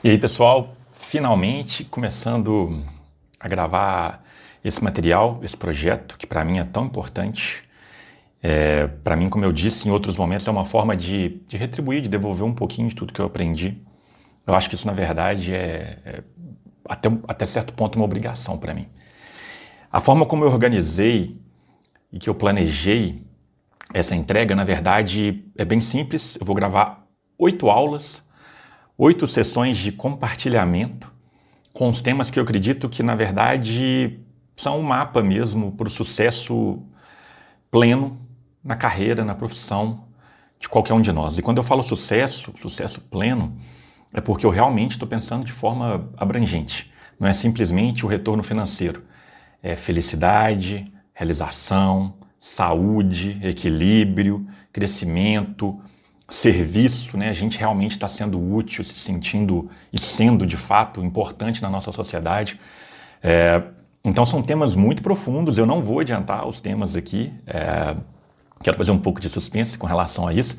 E aí, pessoal, finalmente começando a gravar esse material, esse projeto, que para mim é tão importante. Para mim, como eu disse em outros momentos, é uma forma de retribuir, de devolver um pouquinho de tudo que eu aprendi. Eu acho que isso, na verdade, até certo ponto uma obrigação para mim. A forma como eu organizei e que eu planejei essa entrega, na verdade, é bem simples. Eu vou gravar 8 aulas, 8 sessões de compartilhamento com os temas que eu acredito que, na verdade, são um mapa mesmo para o sucesso pleno na carreira, na profissão de qualquer um de nós. E quando eu falo sucesso pleno, é porque eu realmente estou pensando de forma abrangente. Não é simplesmente o retorno financeiro. É felicidade, realização, saúde, equilíbrio, crescimento, serviço, né? A gente realmente está sendo útil, se sentindo e sendo de fato importante na nossa sociedade. Então são temas muito profundos, eu não vou adiantar os temas aqui, quero fazer um pouco de suspense com relação a isso,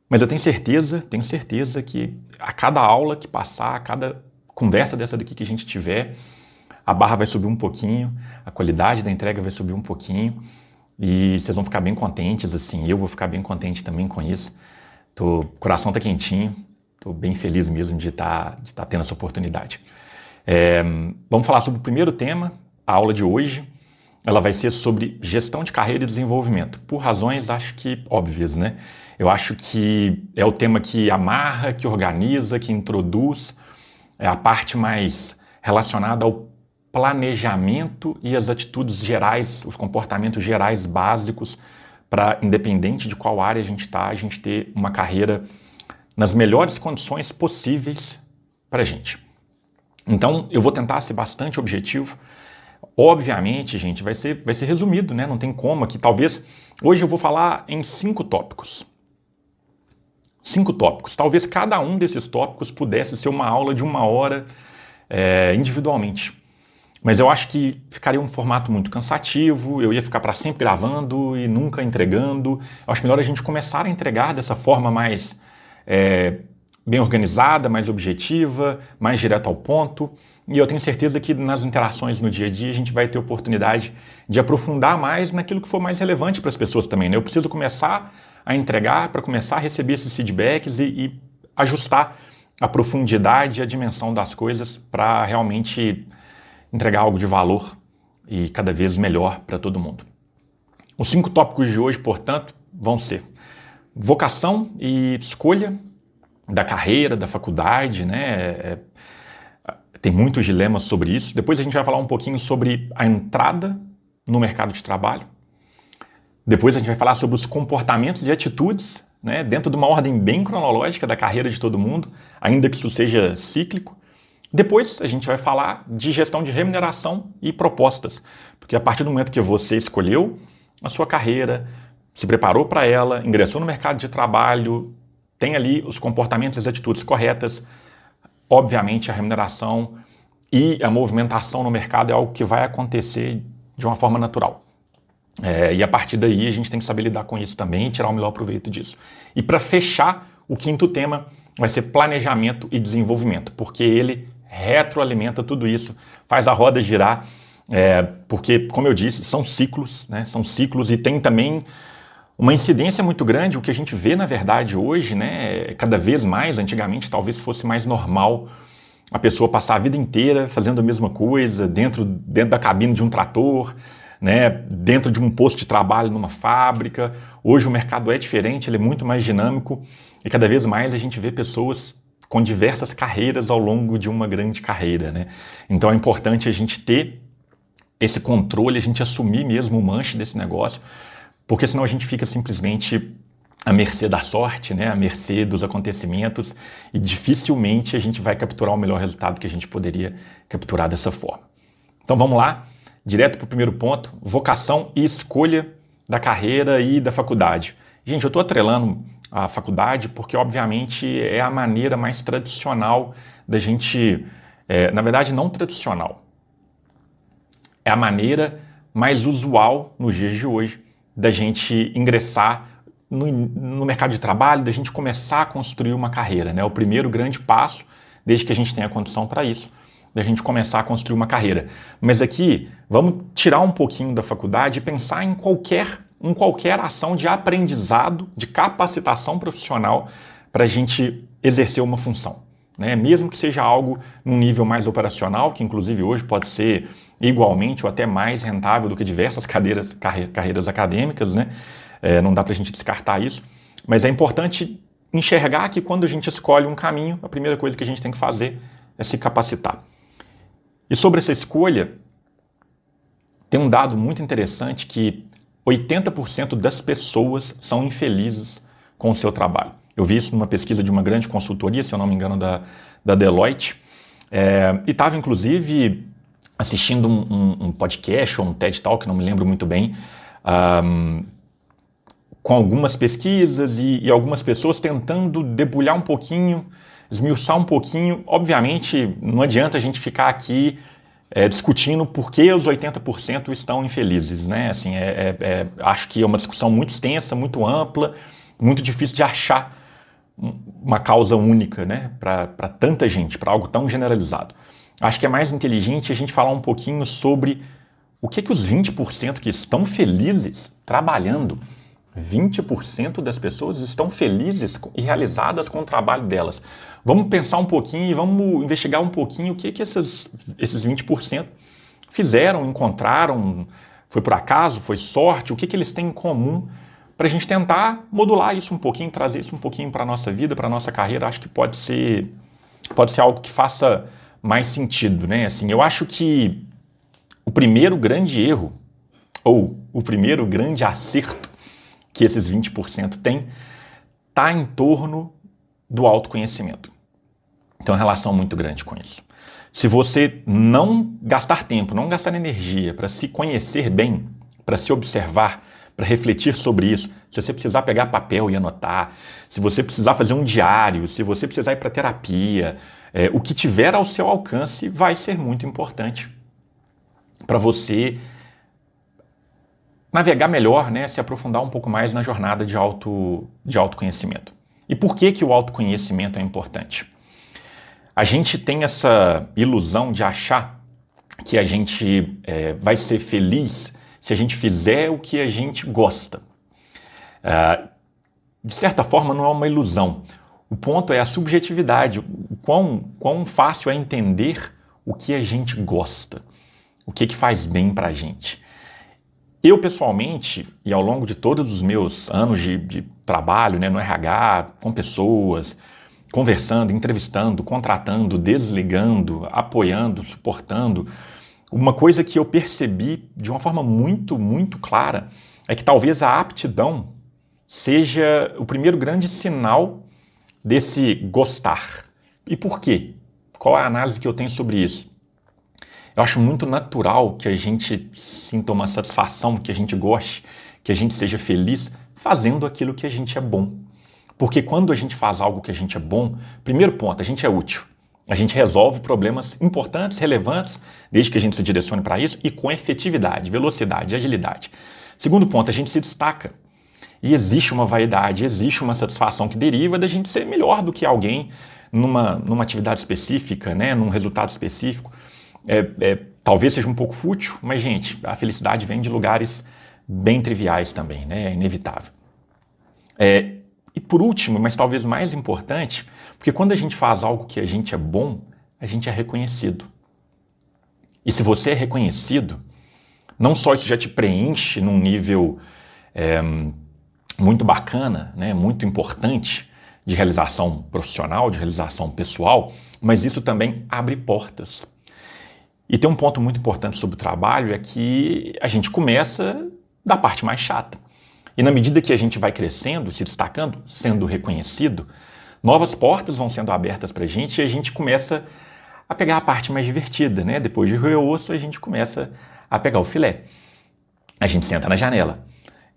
mas eu tenho certeza que a cada aula que passar, a cada conversa dessa daqui que a gente tiver, a barra vai subir um pouquinho, a qualidade da entrega vai subir um pouquinho e vocês vão ficar bem contentes, assim, eu vou ficar bem contente também com isso. O coração tá quentinho, estou bem feliz mesmo de estar tendo essa oportunidade. Vamos falar sobre o primeiro tema, a aula de hoje. Ela vai ser sobre gestão de carreira e desenvolvimento, por razões acho que óbvias, né? Eu acho que é o tema que amarra, que organiza, que introduz, é a parte mais relacionada ao planejamento e as atitudes gerais, os comportamentos gerais básicos para, independente de qual área a gente está, a gente ter uma carreira nas melhores condições possíveis para a gente. Então, eu vou tentar ser bastante objetivo. Obviamente, gente, vai ser resumido, né? Não tem como aqui. Talvez, hoje eu vou falar em 5 tópicos. 5 tópicos. Talvez cada um desses tópicos pudesse ser uma aula de 1 hora individualmente. Mas eu acho que ficaria um formato muito cansativo, eu ia ficar para sempre gravando e nunca entregando. Eu acho melhor a gente começar a entregar dessa forma mais bem organizada, mais objetiva, mais direto ao ponto. E eu tenho certeza que nas interações no dia a dia a gente vai ter oportunidade de aprofundar mais naquilo que for mais relevante para as pessoas também, né? Eu preciso começar a entregar para começar a receber esses feedbacks e ajustar a profundidade e a dimensão das coisas para realmente entregar algo de valor e cada vez melhor para todo mundo. Os 5 tópicos de hoje, portanto, vão ser vocação e escolha da carreira, da faculdade, né? Tem muitos dilemas sobre isso. Depois a gente vai falar um pouquinho sobre a entrada no mercado de trabalho. Depois a gente vai falar sobre os comportamentos e atitudes, né? Dentro de uma ordem bem cronológica da carreira de todo mundo, ainda que isso seja cíclico. Depois a gente vai falar de gestão de remuneração e propostas, porque a partir do momento que você escolheu a sua carreira, se preparou para ela, ingressou no mercado de trabalho, tem ali os comportamentos e as atitudes corretas, obviamente a remuneração e a movimentação no mercado é algo que vai acontecer de uma forma natural. E a partir daí a gente tem que saber lidar com isso também e tirar o melhor proveito disso. E para fechar, o 5º tema vai ser planejamento e desenvolvimento, porque ele retroalimenta tudo isso, faz a roda girar, porque, como eu disse, são ciclos, né? São ciclos e tem também uma incidência muito grande. O que a gente vê, na verdade, hoje, né? Cada vez mais, antigamente talvez fosse mais normal a pessoa passar a vida inteira fazendo a mesma coisa, dentro da cabine de um trator, né? Dentro de um posto de trabalho numa fábrica. Hoje o mercado é diferente, ele é muito mais dinâmico e cada vez mais a gente vê pessoas com diversas carreiras ao longo de uma grande carreira, né? Então é importante a gente ter esse controle, a gente assumir mesmo o manche desse negócio, porque senão a gente fica simplesmente à mercê da sorte, né? À mercê dos acontecimentos e dificilmente a gente vai capturar o melhor resultado que a gente poderia capturar dessa forma. Então vamos lá, direto para o primeiro ponto, vocação e escolha da carreira e da faculdade. Gente, eu estou atrelando a faculdade porque, obviamente, é a maneira mais tradicional da gente... na verdade, não tradicional. É a maneira mais usual nos dias de hoje da gente ingressar no mercado de trabalho, da gente começar a construir uma carreira, né? O primeiro grande passo desde que a gente tenha condição para isso, da gente começar a construir uma carreira. Mas aqui, vamos tirar um pouquinho da faculdade e pensar em qualquer ação de aprendizado, de capacitação profissional para a gente exercer uma função, né? Mesmo que seja algo num nível mais operacional, que inclusive hoje pode ser igualmente ou até mais rentável do que diversas carreiras acadêmicas, né? Não dá para a gente descartar isso, mas é importante enxergar que quando a gente escolhe um caminho, a primeira coisa que a gente tem que fazer é se capacitar. E sobre essa escolha, tem um dado muito interessante que 80% das pessoas são infelizes com o seu trabalho. Eu vi isso numa pesquisa de uma grande consultoria, se eu não me engano, da Deloitte, e estava inclusive assistindo um podcast ou um TED Talk, não me lembro muito bem, com algumas pesquisas e algumas pessoas tentando debulhar um pouquinho, esmiuçar um pouquinho. Obviamente, não adianta a gente ficar aqui discutindo por que os 80% estão infelizes, né? Assim, acho que é uma discussão muito extensa, muito ampla, muito difícil de achar uma causa única, né? Para tanta gente, para algo tão generalizado. Acho que é mais inteligente a gente falar um pouquinho sobre o que os 20% que estão felizes trabalhando, 20% das pessoas estão felizes e realizadas com o trabalho delas. Vamos pensar um pouquinho e vamos investigar um pouquinho o que esses 20% fizeram, encontraram, foi por acaso, foi sorte, o que eles têm em comum, para a gente tentar modular isso um pouquinho, trazer isso um pouquinho para a nossa vida, para a nossa carreira. Acho que pode ser algo que faça mais sentido, né? Assim, eu acho que o primeiro grande erro, ou o primeiro grande acerto que esses 20% têm, está em torno do autoconhecimento. Tem uma relação muito grande com isso. Se você não gastar tempo, não gastar energia para se conhecer bem, para se observar, para refletir sobre isso, se você precisar pegar papel e anotar, se você precisar fazer um diário, se você precisar ir para terapia, o que tiver ao seu alcance vai ser muito importante para você navegar melhor, né, se aprofundar um pouco mais na jornada de autoconhecimento. E por que o autoconhecimento é importante? A gente tem essa ilusão de achar que a gente vai ser feliz se a gente fizer o que a gente gosta. De certa forma, não é uma ilusão. O ponto é a subjetividade, o quão fácil é entender o que a gente gosta, o que faz bem para a gente. Eu, pessoalmente, e ao longo de todos os meus anos de trabalho, né, no RH, com pessoas, conversando, entrevistando, contratando, desligando, apoiando, suportando, uma coisa que eu percebi de uma forma muito, muito clara é que talvez a aptidão seja o primeiro grande sinal desse gostar. E por quê? Qual é a análise que eu tenho sobre isso? Eu acho muito natural que a gente sinta uma satisfação, que a gente goste, que a gente seja feliz fazendo aquilo que a gente é bom. Porque quando a gente faz algo que a gente é bom, primeiro ponto, a gente é útil. A gente resolve problemas importantes, relevantes, desde que a gente se direcione para isso e com efetividade, velocidade, agilidade. Segundo ponto, a gente se destaca. E existe uma vaidade, existe uma satisfação que deriva da gente ser melhor do que alguém numa atividade específica, né, num resultado específico. Talvez seja um pouco fútil, mas, gente, a felicidade vem de lugares bem triviais também, né? É inevitável. E por último, mas talvez mais importante, porque quando a gente faz algo que a gente é bom, a gente é reconhecido. E se você é reconhecido, não só isso já te preenche num nível muito bacana, né? Muito importante de realização profissional, de realização pessoal, mas isso também abre portas. E tem um ponto muito importante sobre o trabalho, é que a gente começa da parte mais chata. E na medida que a gente vai crescendo, se destacando, sendo reconhecido, novas portas vão sendo abertas para a gente e a gente começa a pegar a parte mais divertida, né? Depois de roer o osso, a gente começa a pegar o filé. A gente senta na janela.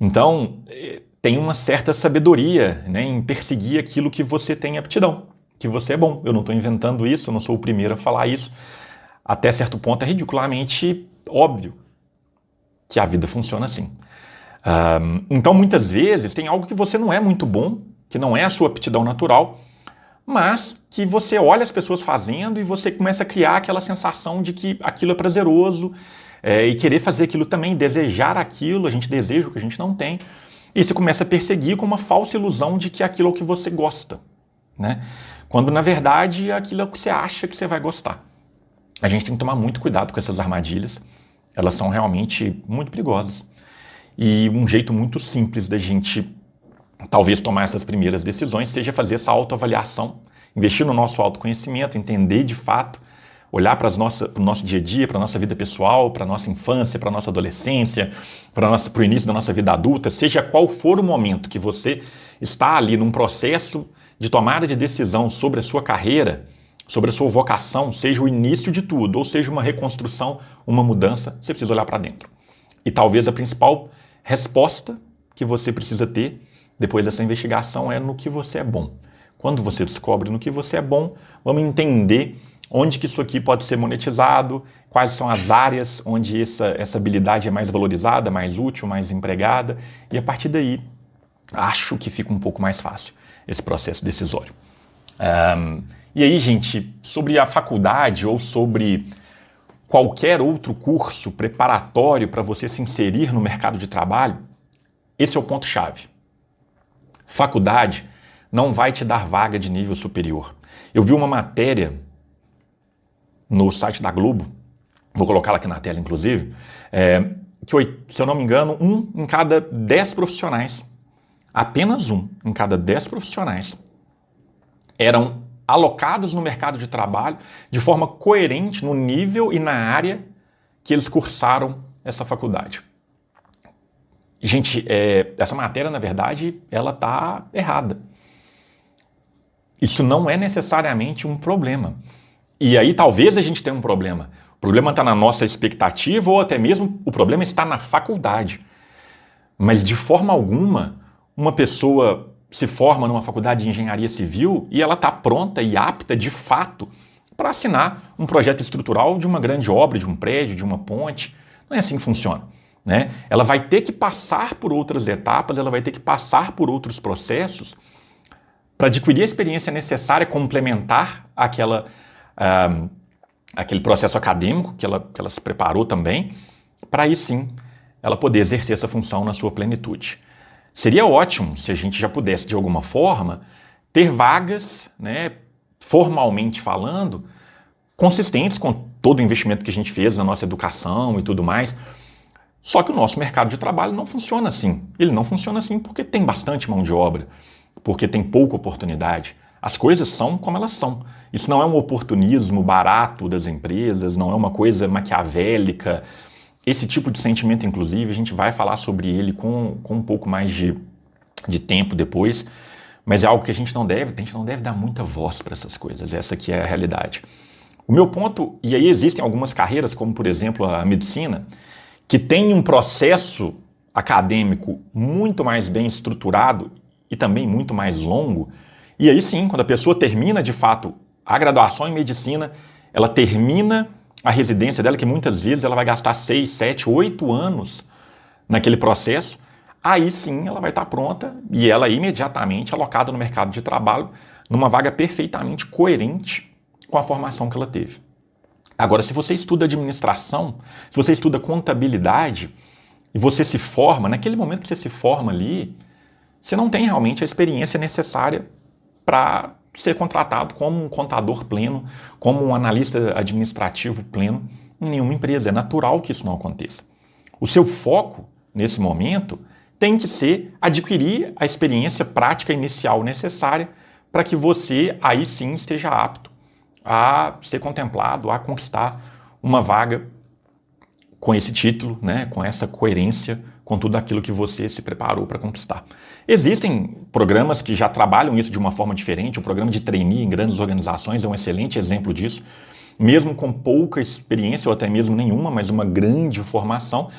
Então, tem uma certa sabedoria, né, em perseguir aquilo que você tem aptidão, que você é bom. Eu não estou inventando isso, eu não sou o primeiro a falar isso. Até certo ponto é ridiculamente óbvio que a vida funciona assim. Então, muitas vezes, tem algo que você não é muito bom, que não é a sua aptidão natural, mas que você olha as pessoas fazendo e você começa a criar aquela sensação de que aquilo é prazeroso, e querer fazer aquilo também, desejar aquilo, a gente deseja o que a gente não tem, e você começa a perseguir com uma falsa ilusão de que aquilo é o que você gosta, né? Quando na verdade aquilo é o que você acha que você vai gostar. A gente tem que tomar muito cuidado com essas armadilhas, elas são realmente muito perigosas. E um jeito muito simples da gente talvez tomar essas primeiras decisões seja fazer essa autoavaliação, investir no nosso autoconhecimento, entender de fato, olhar para o nosso dia a dia, para a nossa vida pessoal, para a nossa infância, para a nossa adolescência, para o início da nossa vida adulta, seja qual for o momento que você está ali num processo de tomada de decisão sobre a sua carreira, sobre a sua vocação, seja o início de tudo, ou seja uma reconstrução, uma mudança, você precisa olhar para dentro. E talvez a principal resposta que você precisa ter depois dessa investigação é no que você é bom. Quando você descobre no que você é bom, vamos entender onde que isso aqui pode ser monetizado, quais são as áreas onde essa habilidade é mais valorizada, mais útil, mais empregada, e a partir daí acho que fica um pouco mais fácil esse processo decisório. E aí, gente, sobre a faculdade ou sobre qualquer outro curso preparatório para você se inserir no mercado de trabalho, esse é o ponto-chave. Faculdade não vai te dar vaga de nível superior. Eu vi uma matéria no site da Globo, vou colocá-la aqui na tela inclusive, que, se eu não me engano, 1 em cada 10 profissionais, apenas 1 em cada 10 profissionais, eram alocados no mercado de trabalho de forma coerente no nível e na área que eles cursaram essa faculdade. Gente, essa matéria, na verdade, ela está errada. Isso não é necessariamente um problema. E aí talvez a gente tenha um problema. O problema está na nossa expectativa ou até mesmo o problema está na faculdade. Mas de forma alguma, uma pessoa se forma numa faculdade de engenharia civil e ela está pronta e apta de fato para assinar um projeto estrutural de uma grande obra, de um prédio, de uma ponte. Não é assim que funciona, né? Ela vai ter que passar por outras etapas, ela vai ter que passar por outros processos para adquirir a experiência necessária, complementar aquele processo acadêmico que ela se preparou também, para aí sim ela poder exercer essa função na sua plenitude. Seria ótimo se a gente já pudesse, de alguma forma, ter vagas, né, formalmente falando, consistentes com todo o investimento que a gente fez na nossa educação e tudo mais. Só que o nosso mercado de trabalho não funciona assim. Ele não funciona assim porque tem bastante mão de obra, porque tem pouca oportunidade. As coisas são como elas são. Isso não é um oportunismo barato das empresas, não é uma coisa maquiavélica. Esse tipo de sentimento, inclusive, a gente vai falar sobre ele com um pouco mais de tempo depois, mas é algo que a gente não deve dar muita voz para essas coisas, essa que é a realidade. O meu ponto, e aí existem algumas carreiras, como por exemplo a medicina, que tem um processo acadêmico muito mais bem estruturado e também muito mais longo, e aí sim, quando a pessoa termina de fato a graduação em medicina, ela termina a residência dela, que muitas vezes ela vai gastar 6, 7, 8 anos naquele processo, aí sim ela vai estar pronta e ela é imediatamente alocada no mercado de trabalho numa vaga perfeitamente coerente com a formação que ela teve. Agora, se você estuda administração, se você estuda contabilidade e você se forma, naquele momento que você se forma ali, você não tem realmente a experiência necessária para ser contratado como um contador pleno, como um analista administrativo pleno em nenhuma empresa. É natural que isso não aconteça. O seu foco, nesse momento, tem que ser adquirir a experiência prática inicial necessária para que você, aí sim, esteja apto a ser contemplado, a conquistar uma vaga com esse título, né, com essa coerência, com tudo aquilo que você se preparou para conquistar. Existem programas que já trabalham isso de uma forma diferente. O programa de trainee em grandes organizações é um excelente exemplo disso. Mesmo com pouca experiência ou até mesmo nenhuma, mas uma grande formação,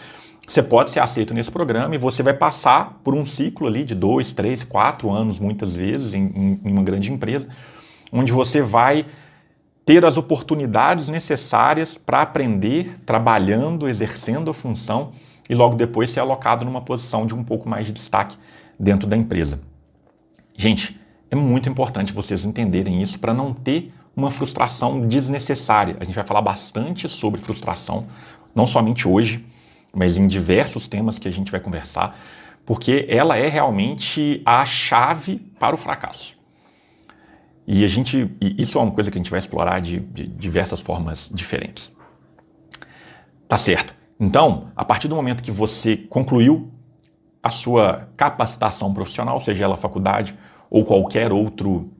você pode ser aceito nesse programa e você vai passar por um ciclo ali de 2, 3, 4 anos, muitas vezes, em uma grande empresa, onde você vai ter as oportunidades necessárias para aprender, trabalhando, exercendo a função e logo depois ser alocado numa posição de um pouco mais de destaque dentro da empresa. Gente, É muito importante vocês entenderem isso para não ter uma frustração desnecessária. A gente vai falar bastante sobre frustração, não somente hoje, mas em diversos temas que a gente vai conversar, porque ela é realmente a chave para o fracasso. E isso é uma coisa que a gente vai explorar de diversas formas diferentes. Tá certo. Então, a partir do momento que você concluiu a sua capacitação profissional, seja ela faculdade ou qualquer outro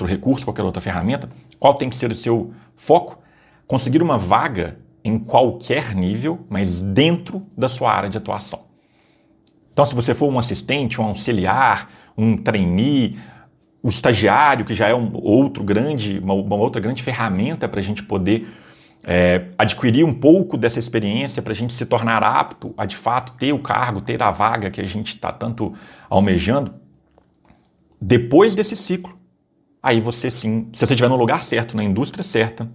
recurso, qualquer outra ferramenta, qual tem que ser o seu foco? Conseguir uma vaga em qualquer nível, mas dentro da sua área de atuação. Então, se você for um assistente, um auxiliar, um trainee, o estagiário, que já é uma outra grande ferramenta para a gente poder adquirir um pouco dessa experiência, para a gente se tornar apto a, de fato, ter o cargo, ter a vaga que a gente está tanto almejando. Depois desse ciclo, aí você sim, se você estiver no lugar certo, na indústria certa,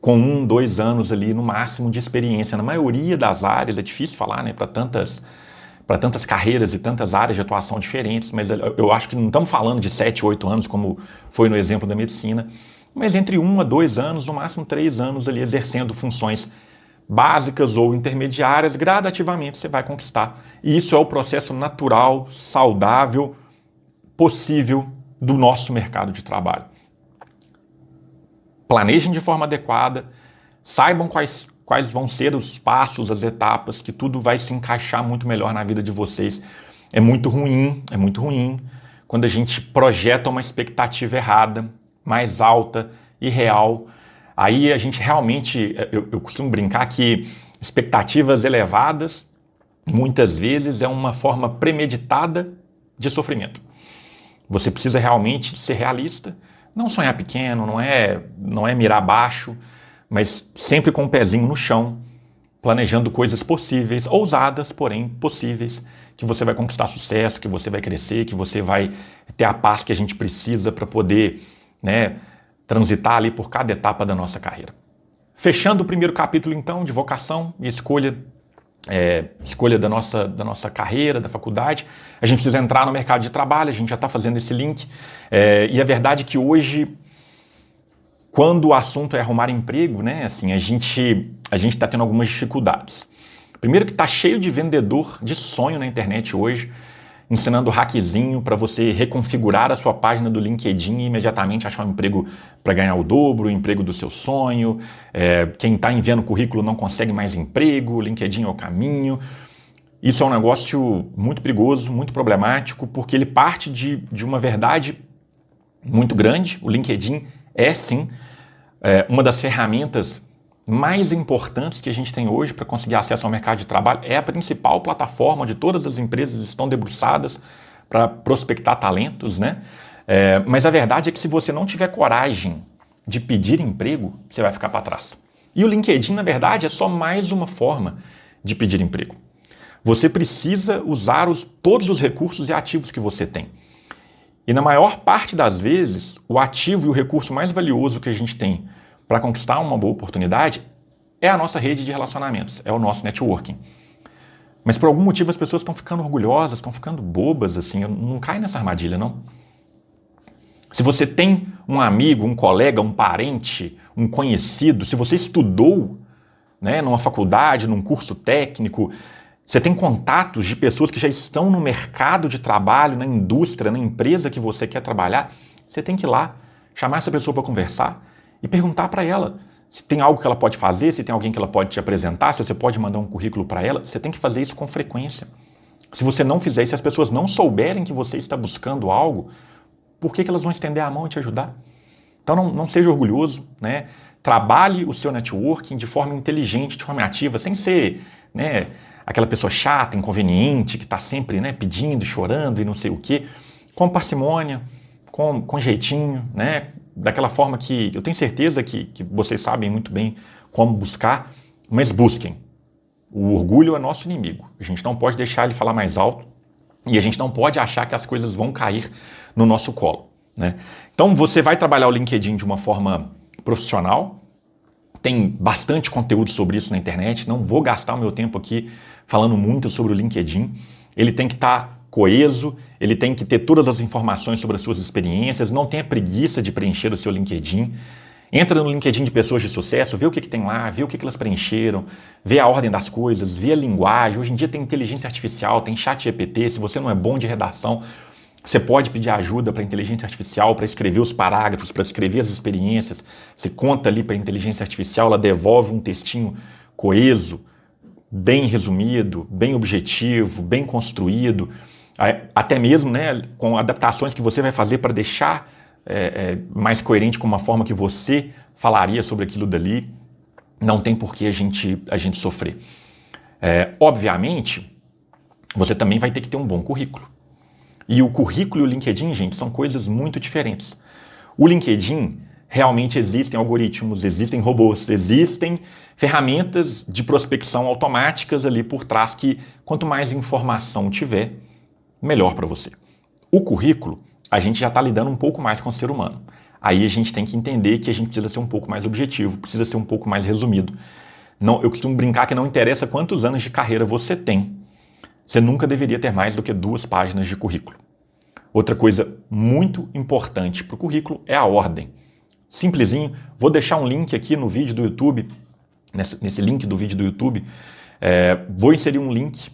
com 1, 2 anos ali no máximo de experiência, na maioria das áreas, é difícil falar, né, para tantas carreiras e tantas áreas de atuação diferentes, mas eu acho que não estamos falando de 7, 8 anos, como foi no exemplo da medicina, mas entre 1 a 2 anos, no máximo 3 anos ali exercendo funções básicas ou intermediárias, gradativamente você vai conquistar. E isso é o processo natural, saudável, possível do nosso mercado de trabalho. Planejem de forma adequada, saibam quais vão ser os passos, as etapas, que tudo vai se encaixar muito melhor na vida de vocês. É muito ruim quando a gente projeta uma expectativa errada, mais alta, irreal. Aí a gente realmente, eu costumo brincar que expectativas elevadas, muitas vezes, é uma forma premeditada de sofrimento. Você precisa realmente ser realista, não sonhar pequeno, não é mirar baixo, mas sempre com o pezinho no chão, planejando coisas possíveis, ousadas, porém possíveis, que você vai conquistar sucesso, que você vai crescer, que você vai ter a paz que a gente precisa para poder, transitar ali por cada etapa da nossa carreira. Fechando o primeiro capítulo, então, de vocação e escolha da nossa carreira, da faculdade, a gente precisa entrar no mercado de trabalho, a gente já está fazendo esse link, e a verdade é que hoje, quando o assunto é arrumar emprego, né, assim, a gente está tendo algumas dificuldades. Primeiro que está cheio de vendedor de sonho na internet hoje, ensinando hackzinho para você reconfigurar a sua página do LinkedIn e imediatamente achar um emprego para ganhar o dobro, o emprego do seu sonho. Quem está enviando currículo não consegue mais emprego, o LinkedIn é o caminho. Isso é um negócio muito perigoso, muito problemático, porque ele parte de uma verdade muito grande. O LinkedIn é, sim, uma das ferramentas mais importantes que a gente tem hoje para conseguir acesso ao mercado de trabalho. É a principal plataforma onde todas as empresas estão debruçadas para prospectar talentos, né? Mas a verdade é que se você não tiver coragem de pedir emprego, você vai ficar para trás. E o LinkedIn, na verdade, é só mais uma forma de pedir emprego. Você precisa usar todos os recursos e ativos que você tem. E na maior parte das vezes, o ativo e o recurso mais valioso que a gente tem para conquistar uma boa oportunidade é a nossa rede de relacionamentos, é o nosso networking. Mas por algum motivo as pessoas estão ficando orgulhosas, estão ficando bobas, assim, não cai nessa armadilha, não. Se você tem um amigo, um colega, um parente, um conhecido, se você estudou, numa faculdade, num curso técnico, você tem contatos de pessoas que já estão no mercado de trabalho, na indústria, na empresa que você quer trabalhar, você tem que ir lá, chamar essa pessoa para conversar e perguntar para ela se tem algo que ela pode fazer, se tem alguém que ela pode te apresentar, se você pode mandar um currículo para ela. Você tem que fazer isso com frequência. Se você não fizer isso, se as pessoas não souberem que você está buscando algo, por que elas vão estender a mão e te ajudar? Então não seja orgulhoso, Trabalhe o seu networking de forma inteligente, de forma ativa, sem ser aquela pessoa chata, inconveniente, que está sempre pedindo, chorando e não sei o quê, com parcimônia, com jeitinho, daquela forma que eu tenho certeza que vocês sabem muito bem como buscar, mas busquem. O orgulho é nosso inimigo. A gente não pode deixar ele falar mais alto e a gente não pode achar que as coisas vão cair no nosso colo, Então você vai trabalhar o LinkedIn de uma forma profissional, tem bastante conteúdo sobre isso na internet, não vou gastar o meu tempo aqui falando muito sobre o LinkedIn. Ele tem que estar coeso, ele tem que ter todas as informações sobre as suas experiências, não tenha preguiça de preencher o seu LinkedIn. Entra no LinkedIn de pessoas de sucesso, vê o que tem lá, vê o que elas preencheram, vê a ordem das coisas, vê a linguagem. Hoje em dia tem inteligência artificial, tem chat GPT. Se você não é bom de redação, você pode pedir ajuda para a inteligência artificial para escrever os parágrafos, para escrever as experiências. Você conta ali para a inteligência artificial, ela devolve um textinho coeso, bem resumido, bem objetivo, bem construído, até mesmo, né, com adaptações que você vai fazer para deixar mais coerente com uma forma que você falaria sobre aquilo dali. Não tem por que a gente sofrer. Obviamente, você também vai ter que ter um bom currículo. E o currículo e o LinkedIn, gente, são coisas muito diferentes. O LinkedIn, realmente existem algoritmos, existem robôs, existem ferramentas de prospecção automáticas ali por trás que, quanto mais informação tiver, melhor para você. O currículo, a gente já está lidando um pouco mais com o ser humano. Aí a gente tem que entender que a gente precisa ser um pouco mais objetivo, precisa ser um pouco mais resumido. Não, eu costumo brincar que não interessa quantos anos de carreira você tem, você nunca deveria ter mais do que 2 páginas de currículo. Outra coisa muito importante para o currículo é a ordem. Simplesinho, vou deixar um link aqui no vídeo do YouTube, nesse link do vídeo do YouTube, vou inserir um link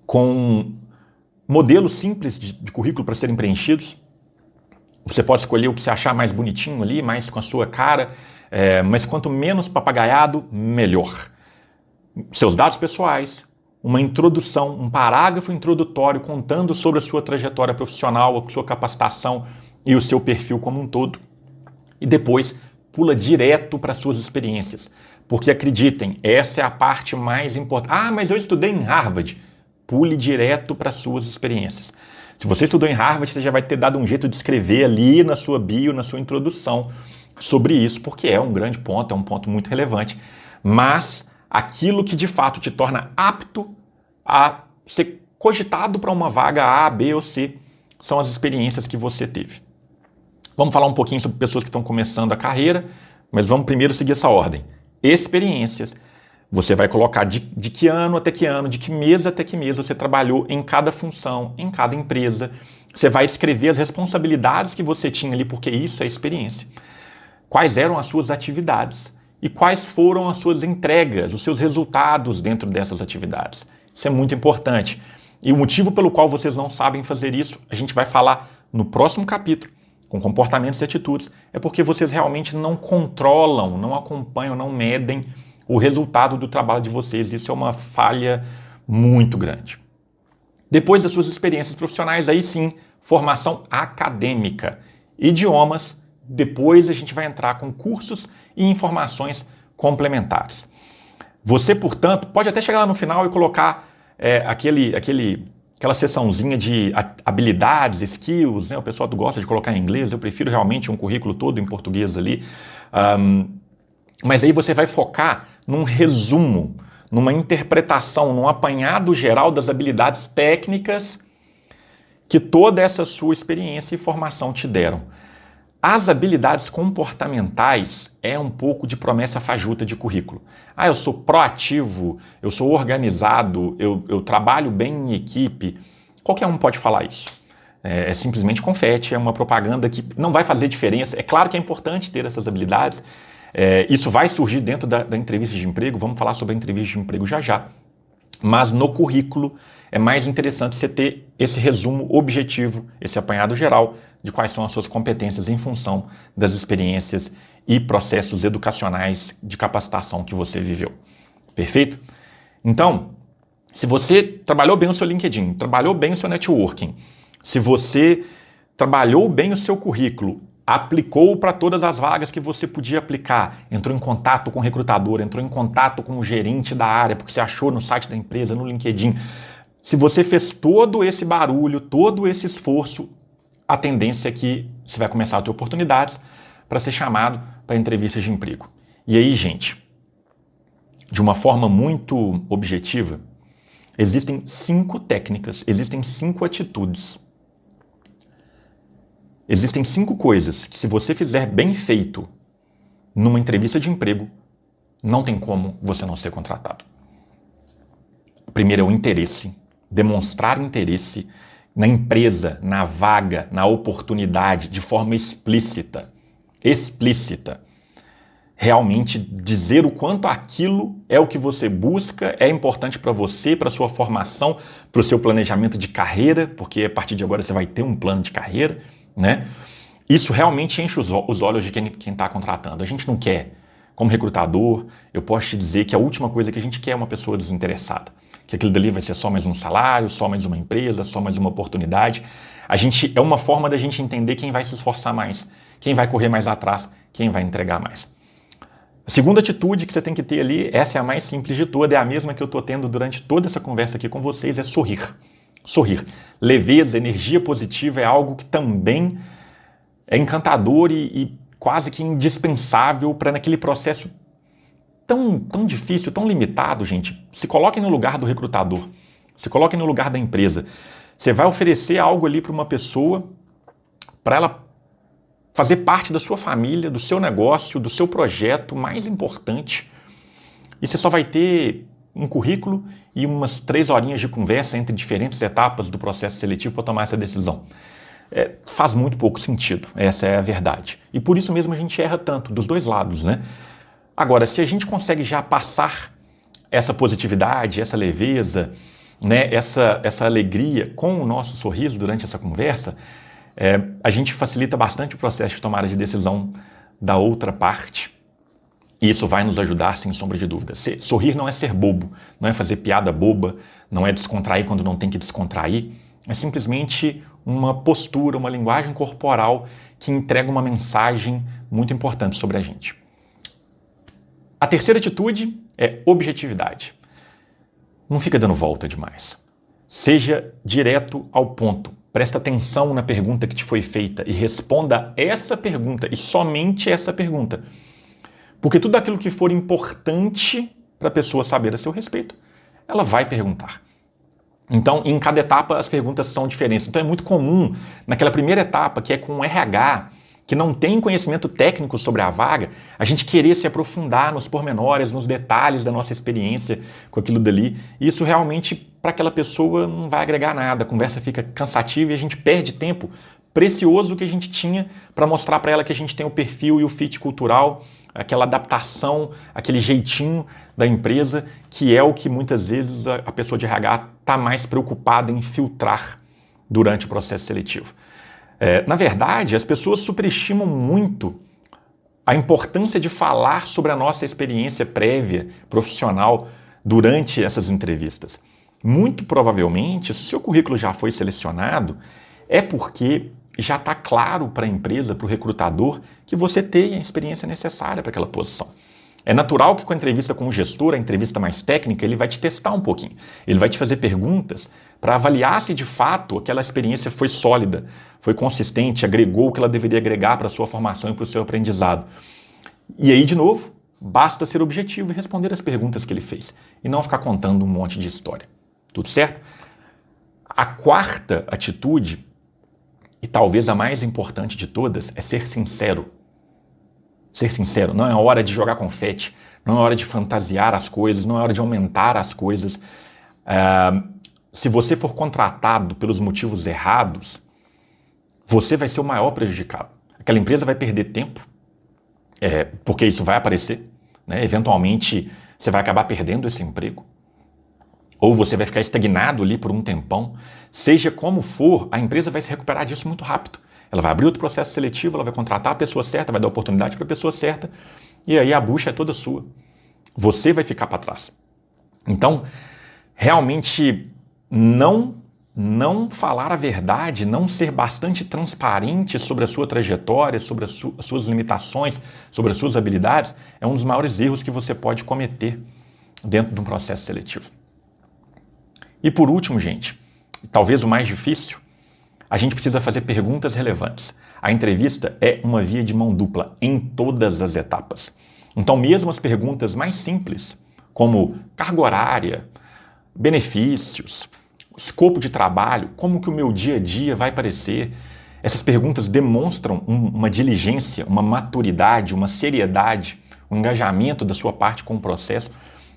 com modelos simples de currículo para serem preenchidos. Você pode escolher o que você achar mais bonitinho ali, mais com a sua cara, mas quanto menos papagaiado, melhor. Seus dados pessoais, uma introdução, um parágrafo introdutório contando sobre a sua trajetória profissional, a sua capacitação e o seu perfil como um todo. E depois pula direto para as suas experiências. Porque acreditem, essa é a parte mais importante. Ah, mas eu estudei em Harvard. Pule direto para as suas experiências. Se você estudou em Harvard, você já vai ter dado um jeito de escrever ali na sua bio, na sua introdução sobre isso, porque é um grande ponto, é um ponto muito relevante. Mas aquilo que de fato te torna apto a ser cogitado para uma vaga A, B ou C são as experiências que você teve. Vamos falar um pouquinho sobre pessoas que estão começando a carreira, mas vamos primeiro seguir essa ordem. Experiências. Você vai colocar de que ano até que ano, de que mês até que mês você trabalhou em cada função, em cada empresa. Você vai descrever as responsabilidades que você tinha ali, porque isso é experiência. Quais eram as suas atividades e quais foram as suas entregas, os seus resultados dentro dessas atividades. Isso é muito importante. E o motivo pelo qual vocês não sabem fazer isso, a gente vai falar no próximo capítulo, com comportamentos e atitudes, é porque vocês realmente não controlam, não acompanham, não medem o resultado do trabalho de vocês. Isso é uma falha muito grande. Depois das suas experiências profissionais, aí sim, formação acadêmica. Idiomas, depois a gente vai entrar com cursos e informações complementares. Você, portanto, pode até chegar lá no final e colocar aquela seçãozinha de habilidades, skills, né? O pessoal gosta de colocar em inglês, eu prefiro realmente um currículo todo em português ali. Mas aí você vai focar num resumo, numa interpretação, num apanhado geral das habilidades técnicas que toda essa sua experiência e formação te deram. As habilidades comportamentais é um pouco de promessa fajuta de currículo. Ah, eu sou proativo, eu sou organizado, eu trabalho bem em equipe. Qualquer um pode falar isso. É simplesmente confete, é uma propaganda que não vai fazer diferença. É claro que é importante ter essas habilidades. Isso vai surgir dentro da entrevista de emprego, vamos falar sobre a entrevista de emprego já já. Mas no currículo é mais interessante você ter esse resumo objetivo, esse apanhado geral de quais são as suas competências em função das experiências e processos educacionais de capacitação que você viveu. Perfeito? Então, se você trabalhou bem o seu LinkedIn, trabalhou bem o seu networking, se você trabalhou bem o seu currículo, aplicou para todas as vagas que você podia aplicar, entrou em contato com o recrutador, entrou em contato com o gerente da área, porque você achou no site da empresa, no LinkedIn. Se você fez todo esse barulho, todo esse esforço, a tendência é que você vai começar a ter oportunidades para ser chamado para entrevistas de emprego. E aí, gente, de uma forma muito objetiva, existem 5 técnicas, existem 5 atitudes. Existem 5 coisas que, se você fizer bem feito numa entrevista de emprego, não tem como você não ser contratado. A primeira é o interesse. demonstrar interesse na empresa, na vaga, na oportunidade, de forma explícita. Explícita. Realmente dizer o quanto aquilo é o que você busca, é importante para você, para sua formação, para o seu planejamento de carreira, porque a partir de agora você vai ter um plano de carreira, né? Isso realmente enche os olhos de quem está contratando. A gente não quer, como recrutador, eu posso te dizer que a última coisa que a gente quer é uma pessoa desinteressada. Que aquilo dali vai ser só mais um salário, só mais uma empresa, só mais uma oportunidade. É uma forma da gente entender quem vai se esforçar mais, quem vai correr mais atrás, quem vai entregar mais. A segunda atitude que você tem que ter ali, essa é a mais simples de toda, é a mesma que eu estou tendo durante toda essa conversa aqui com vocês, é sorrir. Sorrir. Leveza, energia positiva é algo que também é encantador e quase que indispensável para naquele processo tão difícil, tão limitado, gente. Se coloquem no lugar do recrutador, se coloquem no lugar da empresa. Você vai oferecer algo ali para uma pessoa, para ela fazer parte da sua família, do seu negócio, do seu projeto mais importante. E você só vai ter um currículo e umas 3 horinhas de conversa entre diferentes etapas do processo seletivo para tomar essa decisão. Faz muito pouco sentido, essa é a verdade. E por isso mesmo a gente erra tanto, dos dois lados, né? Agora, se a gente consegue já passar essa positividade, essa leveza, né, essa alegria com o nosso sorriso durante essa conversa, a gente facilita bastante o processo de tomada de decisão da outra parte. E isso vai nos ajudar, sem sombra de dúvida. Sorrir não é ser bobo, não é fazer piada boba, não é descontrair quando não tem que descontrair. É simplesmente uma postura, uma linguagem corporal que entrega uma mensagem muito importante sobre a gente. A terceira atitude é objetividade. Não fica dando volta demais. Seja direto ao ponto. Presta atenção na pergunta que te foi feita e responda essa pergunta e somente essa pergunta. Porque tudo aquilo que for importante para a pessoa saber a seu respeito, ela vai perguntar. Então, em cada etapa, as perguntas são diferentes. Então, é muito comum, naquela primeira etapa, que é com o RH, que não tem conhecimento técnico sobre a vaga, a gente querer se aprofundar nos pormenores, nos detalhes da nossa experiência com aquilo dali. E isso realmente, para aquela pessoa, não vai agregar nada. A conversa fica cansativa e a gente perde tempo precioso que a gente tinha para mostrar para ela que a gente tem o perfil e o fit cultural, aquela adaptação, aquele jeitinho da empresa, que é o que muitas vezes a pessoa de RH está mais preocupada em filtrar durante o processo seletivo. Na verdade, as pessoas superestimam muito a importância de falar sobre a nossa experiência prévia, profissional, durante essas entrevistas. Muito provavelmente, se o seu currículo já foi selecionado, é porque já está claro para a empresa, para o recrutador, que você tem a experiência necessária para aquela posição. É natural que com a entrevista com o gestor, a entrevista mais técnica, ele vai te testar um pouquinho. Ele vai te fazer perguntas para avaliar se de fato aquela experiência foi sólida, foi consistente, agregou o que ela deveria agregar para a sua formação e para o seu aprendizado. E aí, de novo, basta ser objetivo e responder as perguntas que ele fez e não ficar contando um monte de história. Tudo certo? A quarta atitude, e talvez a mais importante de todas, é ser sincero. Ser sincero, não é hora de jogar confete, não é hora de fantasiar as coisas, não é hora de aumentar as coisas. Se você for contratado pelos motivos errados, você vai ser o maior prejudicado. Aquela empresa vai perder tempo, porque isso vai aparecer, né? Eventualmente você vai acabar perdendo esse emprego, ou você vai ficar estagnado ali por um tempão. Seja como for, a empresa vai se recuperar disso muito rápido. Ela vai abrir outro processo seletivo, ela vai contratar a pessoa certa, vai dar oportunidade para a pessoa certa, e aí a bucha é toda sua. Você vai ficar para trás. Então, realmente, não falar a verdade, não ser bastante transparente sobre a sua trajetória, sobre as suas limitações, sobre as suas habilidades, é um dos maiores erros que você pode cometer dentro de um processo seletivo. E por último, gente, talvez o mais difícil, a gente precisa fazer perguntas relevantes. A entrevista é uma via de mão dupla em todas as etapas. Então, mesmo as perguntas mais simples, como carga horária, benefícios, escopo de trabalho, como que o meu dia a dia vai parecer, essas perguntas demonstram uma diligência, uma maturidade, uma seriedade, um engajamento da sua parte com o processo,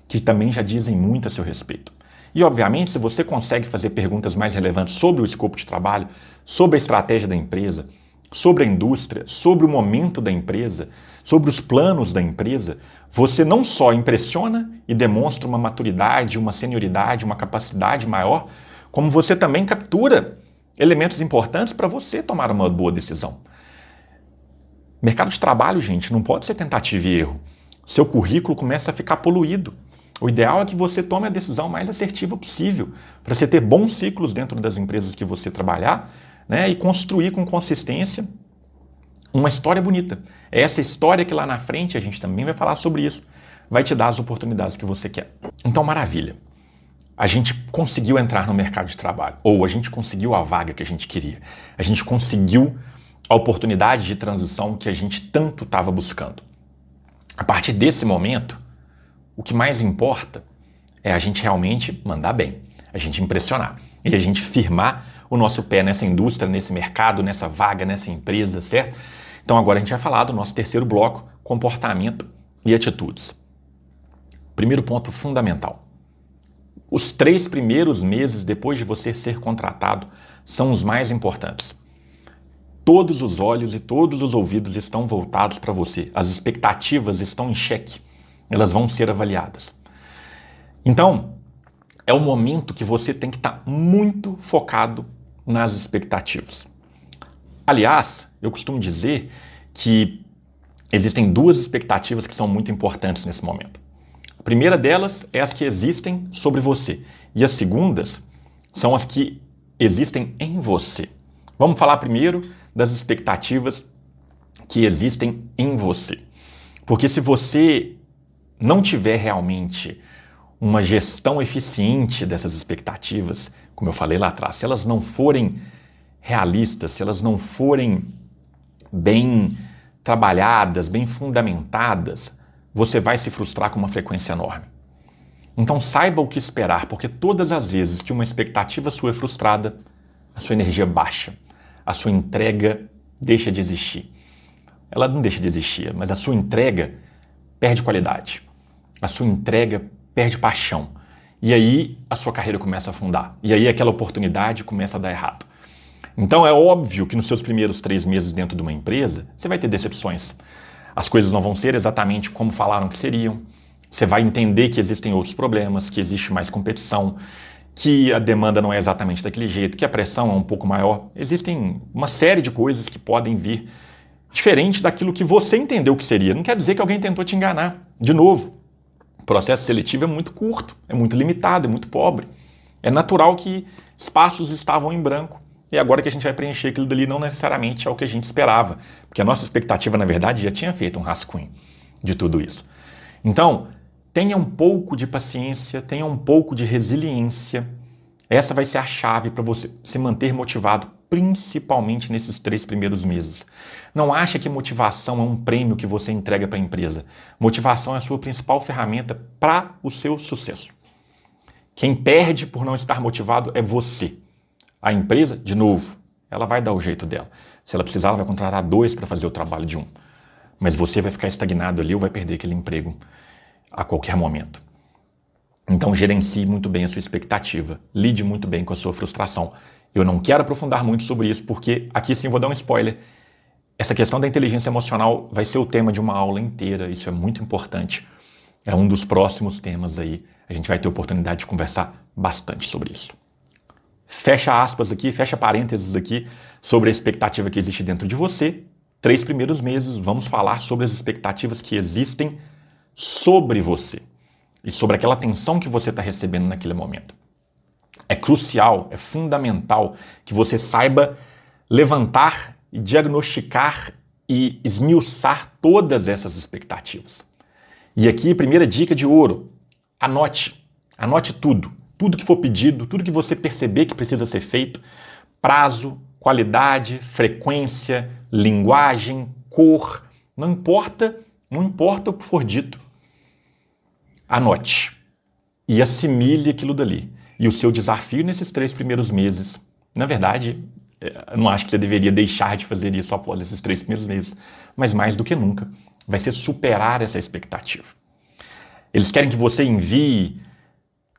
que também já dizem muito a seu respeito. E, obviamente, se você consegue fazer perguntas mais relevantes sobre o escopo de trabalho, sobre a estratégia da empresa, sobre a indústria, sobre o momento da empresa, sobre os planos da empresa, você não só impressiona e demonstra uma maturidade, uma senioridade, uma capacidade maior, como você também captura elementos importantes para você tomar uma boa decisão. Mercado de trabalho, gente, não pode ser tentativa e erro. Seu currículo começa a ficar poluído. O ideal é que você tome a decisão mais assertiva possível, para você ter bons ciclos dentro das empresas que você trabalhar, né, e construir com consistência uma história bonita. É essa história que lá na frente, a gente também vai falar sobre isso, vai te dar as oportunidades que você quer. Então, maravilha. A gente conseguiu entrar no mercado de trabalho, ou a gente conseguiu a vaga que a gente queria. A gente conseguiu a oportunidade de transição que a gente tanto estava buscando. A partir desse momento, o que mais importa é a gente realmente mandar bem, a gente impressionar e a gente firmar o nosso pé nessa indústria, nesse mercado, nessa vaga, nessa empresa, certo? Então agora a gente vai falar do nosso terceiro bloco, comportamento e atitudes. Primeiro ponto fundamental. Os 3 primeiros meses depois de você ser contratado são os mais importantes. Todos os olhos e todos os ouvidos estão voltados para você. As expectativas estão em xeque. Elas vão ser avaliadas. Então, é o momento que você tem que estar muito focado nas expectativas. Aliás, eu costumo dizer que existem 2 expectativas que são muito importantes nesse momento. A primeira delas é as que existem sobre você. E as segundas são as que existem em você. Vamos falar primeiro das expectativas que existem em você. Porque se você não tiver realmente uma gestão eficiente dessas expectativas, como eu falei lá atrás, se elas não forem realistas, se elas não forem bem trabalhadas, bem fundamentadas, você vai se frustrar com uma frequência enorme. Então saiba o que esperar, porque todas as vezes que uma expectativa sua é frustrada, a sua energia baixa, a sua entrega deixa de existir. Ela não deixa de existir, mas a sua entrega perde qualidade. A sua entrega perde paixão. E aí a sua carreira começa a afundar. E aí aquela oportunidade começa a dar errado. Então é óbvio que nos seus primeiros 3 meses dentro de uma empresa, você vai ter decepções. As coisas não vão ser exatamente como falaram que seriam. Você vai entender que existem outros problemas, que existe mais competição, que a demanda não é exatamente daquele jeito, que a pressão é um pouco maior. Existem uma série de coisas que podem vir diferente daquilo que você entendeu que seria. Não quer dizer que alguém tentou te enganar. De novo, o processo seletivo é muito curto, é muito limitado, é muito pobre. É natural que espaços estavam em branco. E agora que a gente vai preencher aquilo dali não necessariamente é o que a gente esperava. Porque a nossa expectativa, na verdade, já tinha feito um rascunho de tudo isso. Então, tenha um pouco de paciência, tenha um pouco de resiliência. Essa vai ser a chave para você se manter motivado, principalmente nesses 3 primeiros meses. Não acha que motivação é um prêmio que você entrega para a empresa. Motivação é a sua principal ferramenta para o seu sucesso. Quem perde por não estar motivado é você. A empresa, de novo, ela vai dar o jeito dela. Se ela precisar, ela vai contratar 2 para fazer o trabalho de 1. Mas você vai ficar estagnado ali ou vai perder aquele emprego a qualquer momento. Então gerencie muito bem a sua expectativa, lide muito bem com a sua frustração. Eu não quero aprofundar muito sobre isso porque aqui sim vou dar um spoiler. Essa questão da inteligência emocional vai ser o tema de uma aula inteira, isso é muito importante. É um dos próximos temas aí, a gente vai ter oportunidade de conversar bastante sobre isso. Fecha aspas aqui, fecha parênteses aqui sobre a expectativa que existe dentro de você. 3 primeiros meses, vamos falar sobre as expectativas que existem sobre você e sobre aquela atenção que você está recebendo naquele momento. É crucial, é fundamental que você saiba levantar e diagnosticar e esmiuçar todas essas expectativas. E aqui, primeira dica de ouro, anote tudo. Tudo que for pedido, tudo que você perceber que precisa ser feito, prazo, qualidade, frequência, linguagem, cor, não importa o que for dito. Anote e assimile aquilo dali. E o seu desafio nesses 3 primeiros meses, na verdade, eu não acho que você deveria deixar de fazer isso após esses 3 primeiros meses, mas mais do que nunca, vai ser superar essa expectativa. Eles querem que você envie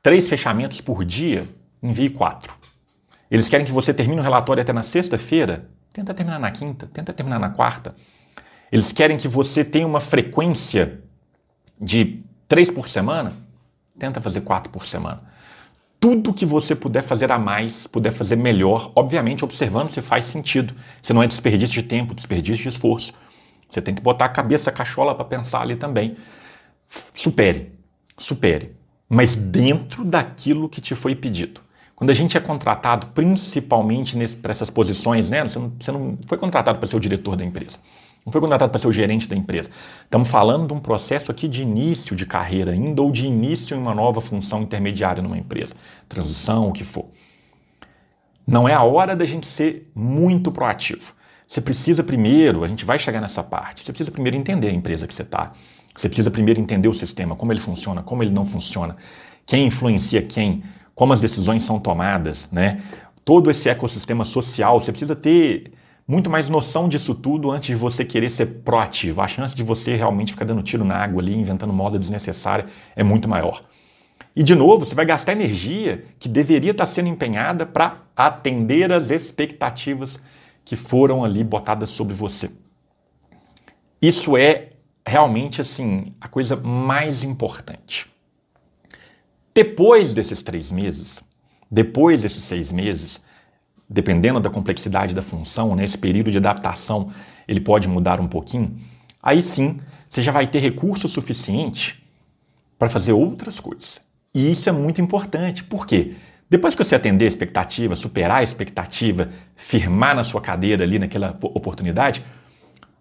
3 fechamentos por dia, envie 4. Eles querem que você termine o relatório até na sexta-feira, tenta terminar na quinta, tenta terminar na quarta. Eles querem que você tenha uma frequência de 3 por semana, tenta fazer 4 por semana. Tudo que você puder fazer a mais, puder fazer melhor, obviamente observando se faz sentido. Se não é desperdício de tempo, desperdício de esforço. Você tem que botar a cabeça cachola para pensar ali também. Supere. Mas dentro daquilo que te foi pedido. Quando a gente é contratado, principalmente para essas posições, né? Você não foi contratado para ser o diretor da empresa. Não foi contratado para ser o gerente da empresa. Estamos falando de um processo aqui de início de carreira ainda ou de início em uma nova função intermediária numa empresa. Transição, o que for. Não é a hora da gente ser muito proativo. Você precisa primeiro, a gente vai chegar nessa parte, você precisa primeiro entender a empresa que você está. Você precisa primeiro entender o sistema, como ele funciona, como ele não funciona, quem influencia quem, como as decisões são tomadas, né? Todo esse ecossistema social, você precisa ter muito mais noção disso tudo antes de você querer ser proativo. A chance de você realmente ficar dando tiro na água ali, inventando moda desnecessária, é muito maior. E, de novo, você vai gastar energia que deveria estar sendo empenhada para atender as expectativas que foram ali botadas sobre você. Isso é realmente, assim, a coisa mais importante. Depois desses 3 meses, depois desses 6 meses, dependendo da complexidade da função, né, esse período de adaptação, ele pode mudar um pouquinho, aí sim, você já vai ter recurso suficiente para fazer outras coisas. E isso é muito importante. Por quê? Depois que você atender a expectativa, superar a expectativa, firmar na sua cadeira ali naquela oportunidade,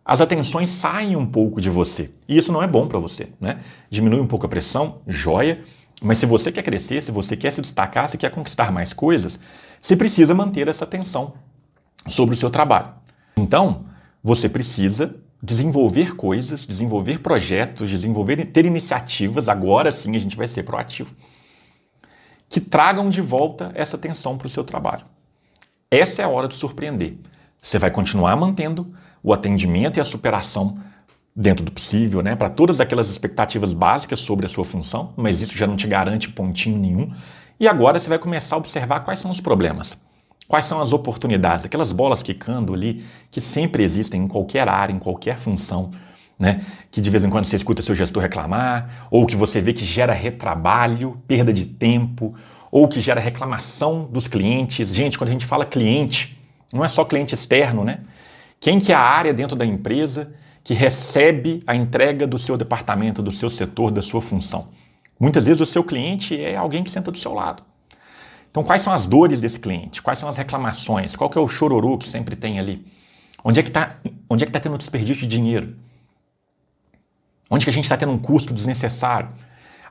as atenções saem um pouco de você. E isso não é bom para você, né? Diminui um pouco a pressão, joia, mas se você quer crescer, se você quer se destacar, se quer conquistar mais coisas, você precisa manter essa atenção sobre o seu trabalho. Então, você precisa desenvolver coisas, desenvolver projetos, ter iniciativas, agora sim a gente vai ser proativo, que tragam de volta essa atenção para o seu trabalho. Essa é a hora de surpreender. Você vai continuar mantendo o atendimento e a superação dentro do possível, né, para todas aquelas expectativas básicas sobre a sua função, mas isso já não te garante pontinho nenhum. E agora você vai começar a observar quais são os problemas, quais são as oportunidades, aquelas bolas quicando ali que sempre existem em qualquer área, em qualquer função, né, que de vez em quando você escuta seu gestor reclamar, ou que você vê que gera retrabalho, perda de tempo, ou que gera reclamação dos clientes. Gente, quando a gente fala cliente, não é só cliente externo, né? Quem que é a área dentro da empresa que recebe a entrega do seu departamento, do seu setor, da sua função? Muitas vezes o seu cliente é alguém que senta do seu lado. Então, quais são as dores desse cliente? Quais são as reclamações? Qual que é o chororô que sempre tem ali? Onde é que tá tendo desperdício de dinheiro? Onde que a gente está tendo um custo desnecessário?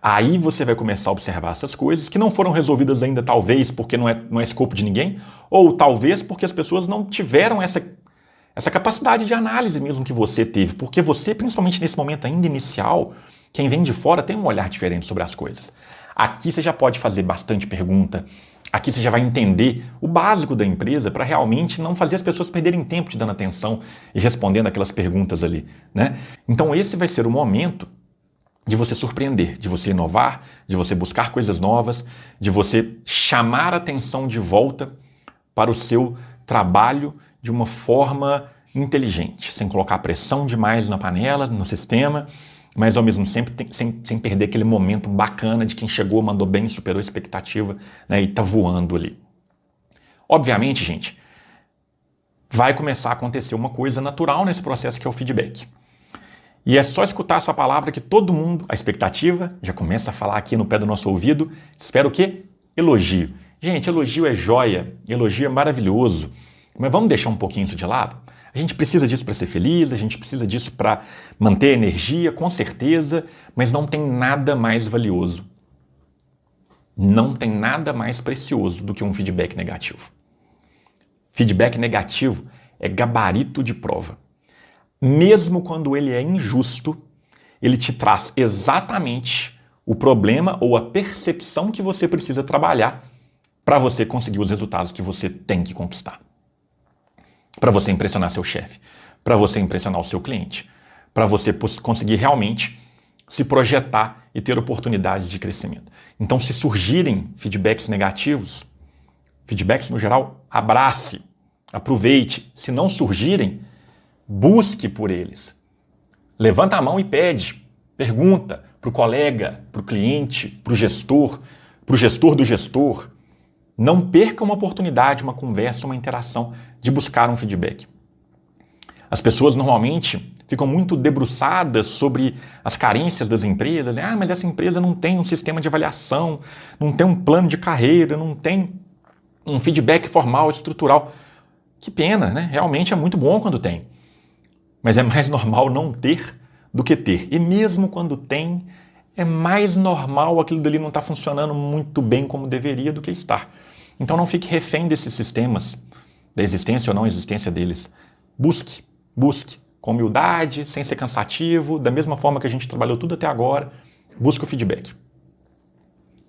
Aí você vai começar a observar essas coisas que não foram resolvidas ainda, talvez porque não é escopo de ninguém, ou talvez porque as pessoas não tiveram essa capacidade de análise mesmo que você teve, porque você, principalmente nesse momento ainda inicial, quem vem de fora tem um olhar diferente sobre as coisas. Aqui você já pode fazer bastante pergunta, aqui você já vai entender o básico da empresa para realmente não fazer as pessoas perderem tempo te dando atenção e respondendo aquelas perguntas ali, né? Então esse vai ser o momento de você surpreender, de você inovar, de você buscar coisas novas, de você chamar a atenção de volta para o seu trabalho de uma forma inteligente, sem colocar pressão demais na panela, no sistema, mas ao mesmo tempo sem perder aquele momento bacana de quem chegou, mandou bem, superou a expectativa, né, e está voando ali. Obviamente, gente, vai começar a acontecer uma coisa natural nesse processo que é o feedback. E é só escutar essa palavra que todo mundo, a expectativa, já começa a falar aqui no pé do nosso ouvido. Espera o quê? Elogio. Gente, elogio é joia, elogio é maravilhoso. Mas vamos deixar um pouquinho isso de lado? A gente precisa disso para ser feliz, a gente precisa disso para manter a energia, com certeza, mas não tem nada mais valioso. Não tem nada mais precioso do que um feedback negativo. Feedback negativo é gabarito de prova. Mesmo quando ele é injusto, ele te traz exatamente o problema ou a percepção que você precisa trabalhar para você conseguir os resultados que você tem que conquistar. Para você impressionar seu chefe, para você impressionar o seu cliente, para você conseguir realmente se projetar e ter oportunidades de crescimento. Então, se surgirem feedbacks negativos, feedbacks no geral, abrace, aproveite. Se não surgirem, busque por eles. Levanta a mão e pede, pergunta para o colega, para o cliente, para o gestor do gestor. Não perca uma oportunidade, uma conversa, uma interação de buscar um feedback. As pessoas normalmente ficam muito debruçadas sobre as carências das empresas. Ah, mas essa empresa não tem um sistema de avaliação, não tem um plano de carreira, não tem um feedback formal, estrutural. Que pena, né? Realmente é muito bom quando tem. Mas é mais normal não ter do que ter. E mesmo quando tem, é mais normal aquilo dali não estar funcionando muito bem como deveria do que estar. Então não fique refém desses sistemas, da existência ou não existência deles. Busque com humildade, sem ser cansativo, da mesma forma que a gente trabalhou tudo até agora, busque o feedback.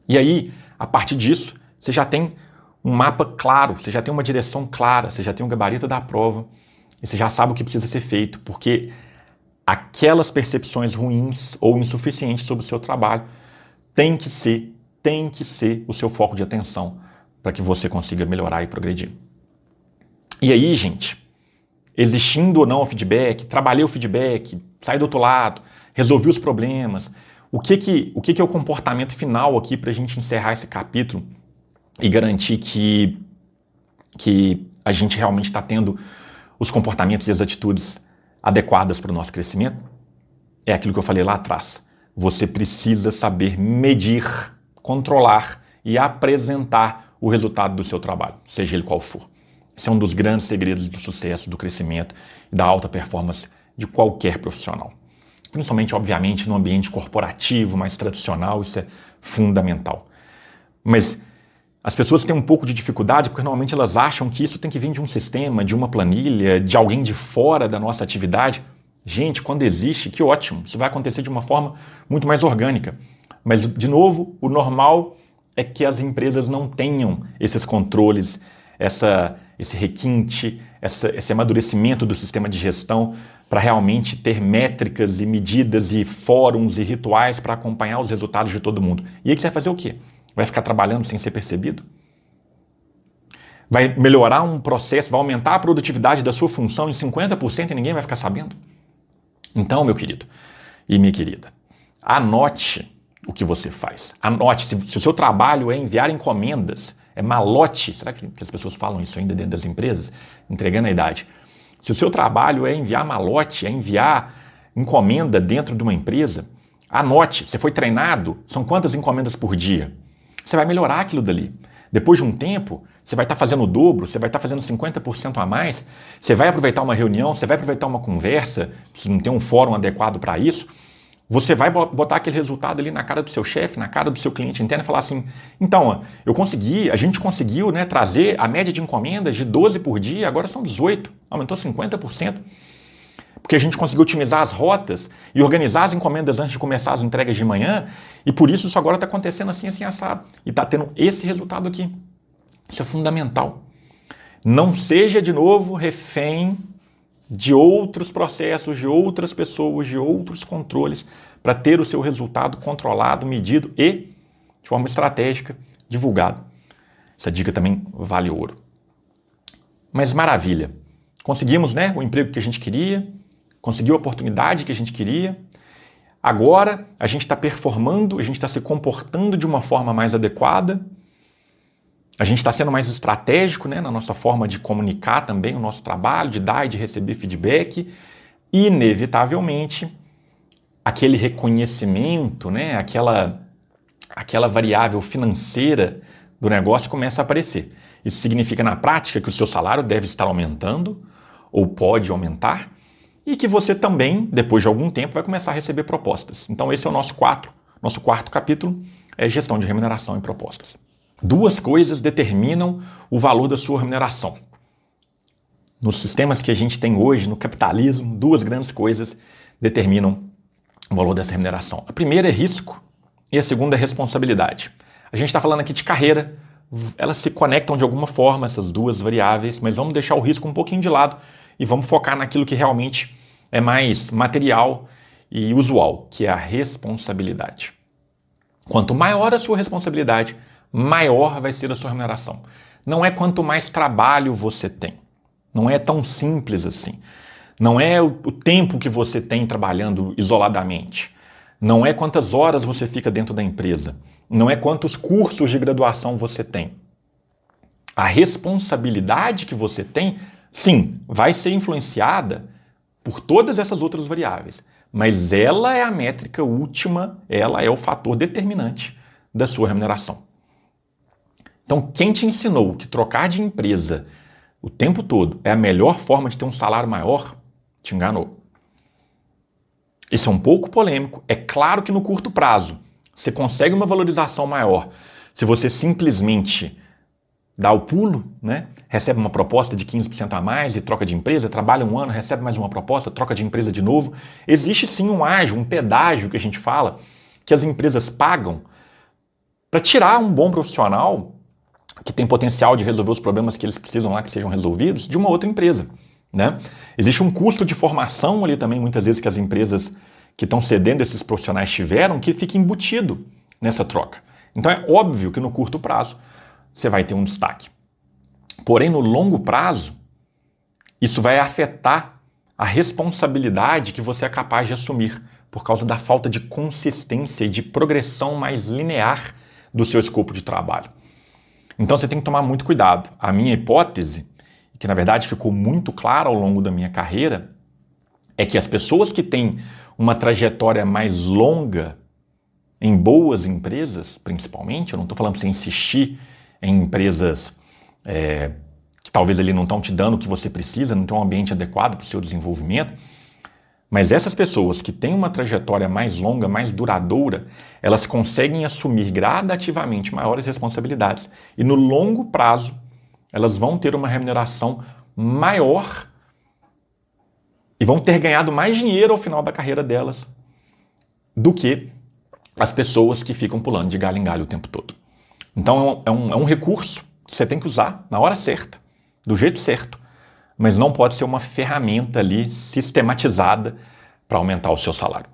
E aí, a partir disso, você já tem um mapa claro, você já tem uma direção clara, você já tem um gabarito da prova, e você já sabe o que precisa ser feito, porque aquelas percepções ruins ou insuficientes sobre o seu trabalho tem que ser o seu foco de atenção para que você consiga melhorar e progredir. E aí, gente, existindo ou não o feedback, trabalhei o feedback, saí do outro lado, resolvi os problemas, o que é o comportamento final aqui para a gente encerrar esse capítulo e garantir que a gente realmente está tendo os comportamentos e as atitudes adequadas para o nosso crescimento? É aquilo que eu falei lá atrás. Você precisa saber medir, controlar e apresentar o resultado do seu trabalho, seja ele qual for. Esse é um dos grandes segredos do sucesso, do crescimento e da alta performance de qualquer profissional. Principalmente, obviamente, no ambiente corporativo, mais tradicional, isso é fundamental. Mas as pessoas têm um pouco de dificuldade porque normalmente elas acham que isso tem que vir de um sistema, de uma planilha, de alguém de fora da nossa atividade. Gente, quando existe, que ótimo, isso vai acontecer de uma forma muito mais orgânica. Mas, de novo, o normal é que as empresas não tenham esses controles, esse requinte, esse amadurecimento do sistema de gestão para realmente ter métricas e medidas e fóruns e rituais para acompanhar os resultados de todo mundo. E aí você vai fazer o quê? Vai ficar trabalhando sem ser percebido? Vai melhorar um processo, vai aumentar a produtividade da sua função em 50% e ninguém vai ficar sabendo? Então, meu querido e minha querida, anote o que você faz. Anote, se o seu trabalho é enviar encomendas, é malote, será que as pessoas falam isso ainda dentro das empresas? Entregando a idade. Se o seu trabalho é enviar malote, é enviar encomenda dentro de uma empresa, anote, você foi treinado, são quantas encomendas por dia? Você vai melhorar aquilo dali. Depois de um tempo, você vai estar fazendo o dobro, você vai estar fazendo 50% a mais, você vai aproveitar uma reunião, você vai aproveitar uma conversa, se não tem um fórum adequado para isso, você vai botar aquele resultado ali na cara do seu chefe, na cara do seu cliente interno e falar assim, então, a gente conseguiu, né, trazer a média de encomendas de 12 por dia, agora são 18, aumentou 50%, porque a gente conseguiu otimizar as rotas e organizar as encomendas antes de começar as entregas de manhã, e por isso agora está acontecendo assim, assim, assado, e está tendo esse resultado aqui. Isso é fundamental. Não seja, de novo, refém de outros processos, de outras pessoas, de outros controles, para ter o seu resultado controlado, medido e, de forma estratégica, divulgado. Essa dica também vale ouro. Mas maravilha. Conseguimos, né, o emprego que a gente queria, conseguiu a oportunidade que a gente queria. Agora a gente está performando, a gente está se comportando de uma forma mais adequada. A gente está sendo mais estratégico, né, na nossa forma de comunicar também o nosso trabalho, de dar e de receber feedback. E, inevitavelmente, aquele reconhecimento, né, aquela variável financeira do negócio começa a aparecer. Isso significa, na prática, que o seu salário deve estar aumentando ou pode aumentar e que você também, depois de algum tempo, vai começar a receber propostas. Então, esse é o nosso quarto capítulo, é gestão de remuneração e propostas. Duas coisas determinam o valor da sua remuneração. Nos sistemas que a gente tem hoje, no capitalismo, duas grandes coisas determinam o valor dessa remuneração. A primeira é risco e a segunda é responsabilidade. A gente está falando aqui de carreira, elas se conectam de alguma forma, essas duas variáveis, mas vamos deixar o risco um pouquinho de lado e vamos focar naquilo que realmente é mais material e usual, que é a responsabilidade. Quanto maior a sua responsabilidade, maior vai ser a sua remuneração. Não é quanto mais trabalho você tem. Não é tão simples assim. Não é o tempo que você tem trabalhando isoladamente. Não é quantas horas você fica dentro da empresa. Não é quantos cursos de graduação você tem. A responsabilidade que você tem, sim, vai ser influenciada por todas essas outras variáveis. Mas ela é a métrica última, ela é o fator determinante da sua remuneração. Então, quem te ensinou que trocar de empresa o tempo todo é a melhor forma de ter um salário maior, te enganou. Isso é um pouco polêmico. É claro que no curto prazo você consegue uma valorização maior se você simplesmente dá o pulo, né? Recebe uma proposta de 15% a mais e troca de empresa, trabalha um ano, recebe mais uma proposta, troca de empresa de novo. Existe sim um ágio, um pedágio que a gente fala, que as empresas pagam para tirar um bom profissional que tem potencial de resolver os problemas que eles precisam lá que sejam resolvidos de uma outra empresa, né? Existe um custo de formação ali também, muitas vezes, que as empresas que estão cedendo esses profissionais tiveram, que fica embutido nessa troca. Então é óbvio que no curto prazo você vai ter um destaque. Porém, no longo prazo, isso vai afetar a responsabilidade que você é capaz de assumir por causa da falta de consistência e de progressão mais linear do seu escopo de trabalho. Então você tem que tomar muito cuidado. A minha hipótese, que na verdade ficou muito clara ao longo da minha carreira, é que as pessoas que têm uma trajetória mais longa em boas empresas, principalmente, eu não estou falando para você insistir em empresas que talvez ali não estão te dando o que você precisa, não tem um ambiente adequado para o seu desenvolvimento, mas essas pessoas que têm uma trajetória mais longa, mais duradoura, elas conseguem assumir gradativamente maiores responsabilidades e no longo prazo elas vão ter uma remuneração maior e vão ter ganhado mais dinheiro ao final da carreira delas do que as pessoas que ficam pulando de galho em galho o tempo todo. Então é um recurso que você tem que usar na hora certa, do jeito certo, mas não pode ser uma ferramenta ali sistematizada para aumentar o seu salário.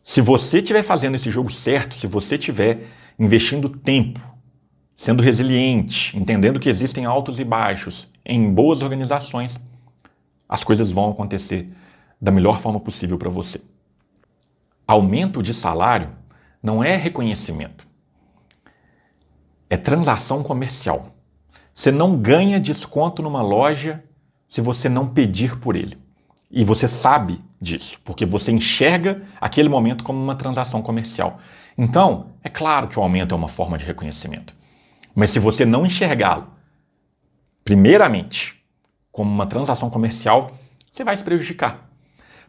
Se você estiver fazendo esse jogo certo, se você estiver investindo tempo, sendo resiliente, entendendo que existem altos e baixos em boas organizações, as coisas vão acontecer da melhor forma possível para você. Aumento de salário não é reconhecimento, é transação comercial. Você não ganha desconto numa loja se você não pedir por ele. E você sabe disso, porque você enxerga aquele momento como uma transação comercial. Então, é claro que o aumento é uma forma de reconhecimento. Mas se você não enxergá-lo, primeiramente, como uma transação comercial, você vai se prejudicar.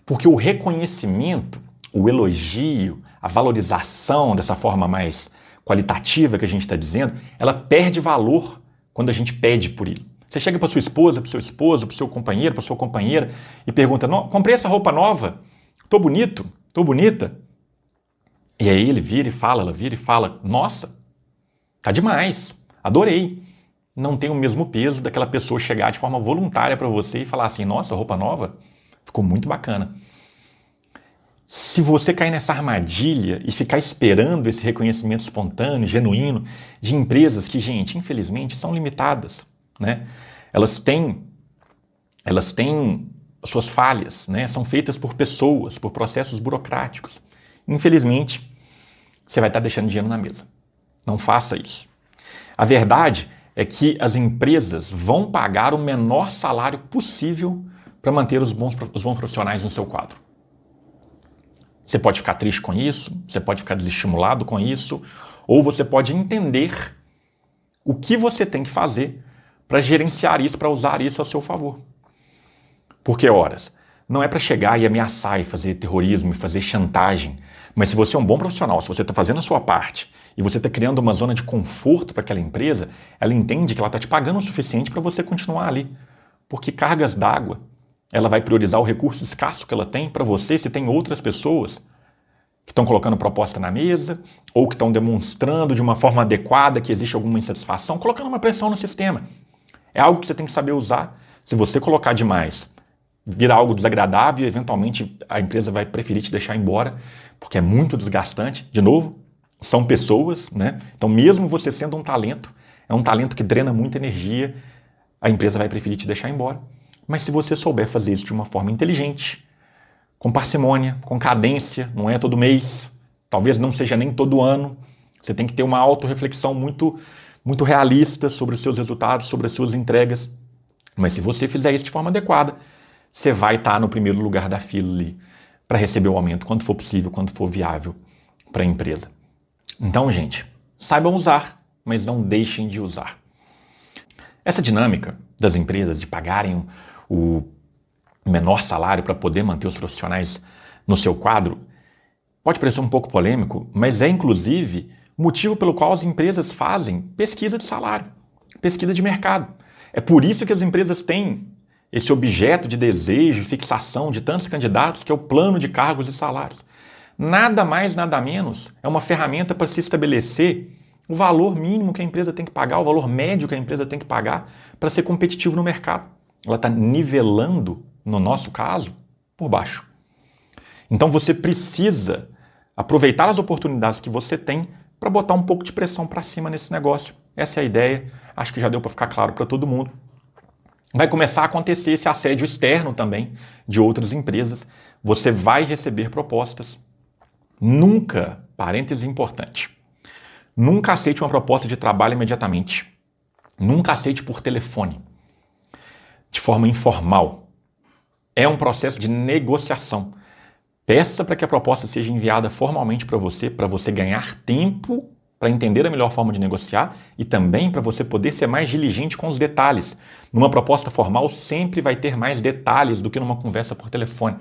Porque o reconhecimento, o elogio, a valorização dessa forma mais qualitativa que a gente está dizendo, ela perde valor quando a gente pede por ele. Você chega para sua esposa, para o seu esposo, para o seu companheiro, para sua companheira e pergunta: comprei essa roupa nova, tô bonito, tô bonita. E aí ele vira e fala, ela vira e fala: nossa, tá demais, adorei. Não tem o mesmo peso daquela pessoa chegar de forma voluntária para você e falar assim: nossa, roupa nova, ficou muito bacana. Se você cair nessa armadilha e ficar esperando esse reconhecimento espontâneo, genuíno, de empresas que, gente, infelizmente, são limitadas, né? Elas têm suas falhas, né? São feitas por pessoas, por processos burocráticos. Infelizmente, você vai estar deixando dinheiro na mesa. Não faça isso. A verdade é que as empresas vão pagar o menor salário possível para manter os bons profissionais no seu quadro. Você pode ficar triste com isso, você pode ficar desestimulado com isso, ou você pode entender o que você tem que fazer para gerenciar isso, para usar isso a seu favor. Porque, horas, não é para chegar e ameaçar e fazer terrorismo e fazer chantagem, mas se você é um bom profissional, se você está fazendo a sua parte e você está criando uma zona de conforto para aquela empresa, ela entende que ela está te pagando o suficiente para você continuar ali. Porque cargas d'água, ela vai priorizar o recurso escasso que ela tem para você se tem outras pessoas que estão colocando proposta na mesa ou que estão demonstrando de uma forma adequada que existe alguma insatisfação, colocando uma pressão no sistema. É algo que você tem que saber usar. Se você colocar demais vira algo desagradável e eventualmente a empresa vai preferir te deixar embora, porque é muito desgastante. De novo, são pessoas, né? Então mesmo você sendo um talento, é um talento que drena muita energia, a empresa vai preferir te deixar embora. Mas se você souber fazer isso de uma forma inteligente, com parcimônia, com cadência, não é todo mês, talvez não seja nem todo ano, você tem que ter uma autorreflexão muito realista sobre os seus resultados, sobre as suas entregas. Mas se você fizer isso de forma adequada, você vai estar no primeiro lugar da fila ali para receber o aumento quando for possível, quando for viável para a empresa. Então, gente, saibam usar, mas não deixem de usar. Essa dinâmica das empresas de pagarem o menor salário para poder manter os profissionais no seu quadro pode parecer um pouco polêmico, mas é inclusive motivo pelo qual as empresas fazem pesquisa de salário, pesquisa de mercado. É por isso que as empresas têm esse objeto de desejo, fixação de tantos candidatos, que é o plano de cargos e salários. Nada mais, nada menos, é uma ferramenta para se estabelecer o valor mínimo que a empresa tem que pagar, o valor médio que a empresa tem que pagar para ser competitivo no mercado. Ela está nivelando, no nosso caso, por baixo. Então você precisa aproveitar as oportunidades que você tem para botar um pouco de pressão para cima nesse negócio. Essa é a ideia, acho que já deu para ficar claro para todo mundo. Vai começar a acontecer esse assédio externo também de outras empresas. Você vai receber propostas. Nunca, parênteses importante, nunca aceite uma proposta de trabalho imediatamente. Nunca aceite por telefone, de forma informal. É um processo de negociação. Peça para que a proposta seja enviada formalmente para você ganhar tempo para entender a melhor forma de negociar e também para você poder ser mais diligente com os detalhes. Numa proposta formal sempre vai ter mais detalhes do que numa conversa por telefone.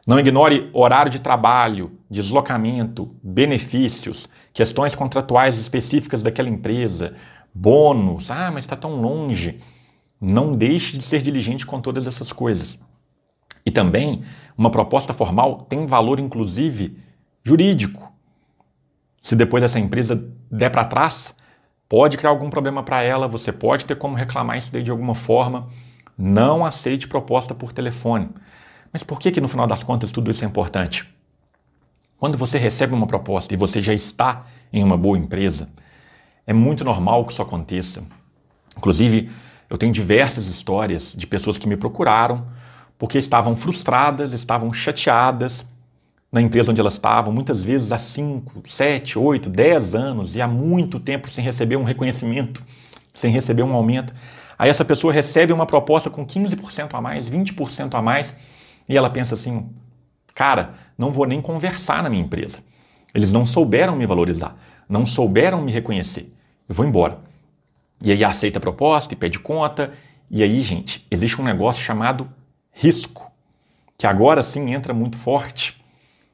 Não ignore horário de trabalho, deslocamento, benefícios, questões contratuais específicas daquela empresa, bônus, mas está tão longe. Não deixe de ser diligente com todas essas coisas. E também, uma proposta formal tem valor, inclusive, jurídico. Se depois essa empresa der para trás, pode criar algum problema para ela, você pode ter como reclamar isso daí de alguma forma. Não aceite proposta por telefone. Mas por que no final das contas tudo isso é importante? Quando você recebe uma proposta e você já está em uma boa empresa, é muito normal que isso aconteça. Inclusive, eu tenho diversas histórias de pessoas que me procuraram porque estavam frustradas, estavam chateadas na empresa onde elas estavam, muitas vezes há 5, 7, 8, 10 anos e há muito tempo sem receber um reconhecimento, sem receber um aumento. Aí essa pessoa recebe uma proposta com 15% a mais, 20% a mais e ela pensa assim, cara, não vou nem conversar na minha empresa. Eles não souberam me valorizar, não souberam me reconhecer. Eu vou embora. E aí aceita a proposta e pede conta. E aí, gente, existe um negócio chamado risco, que agora sim entra muito forte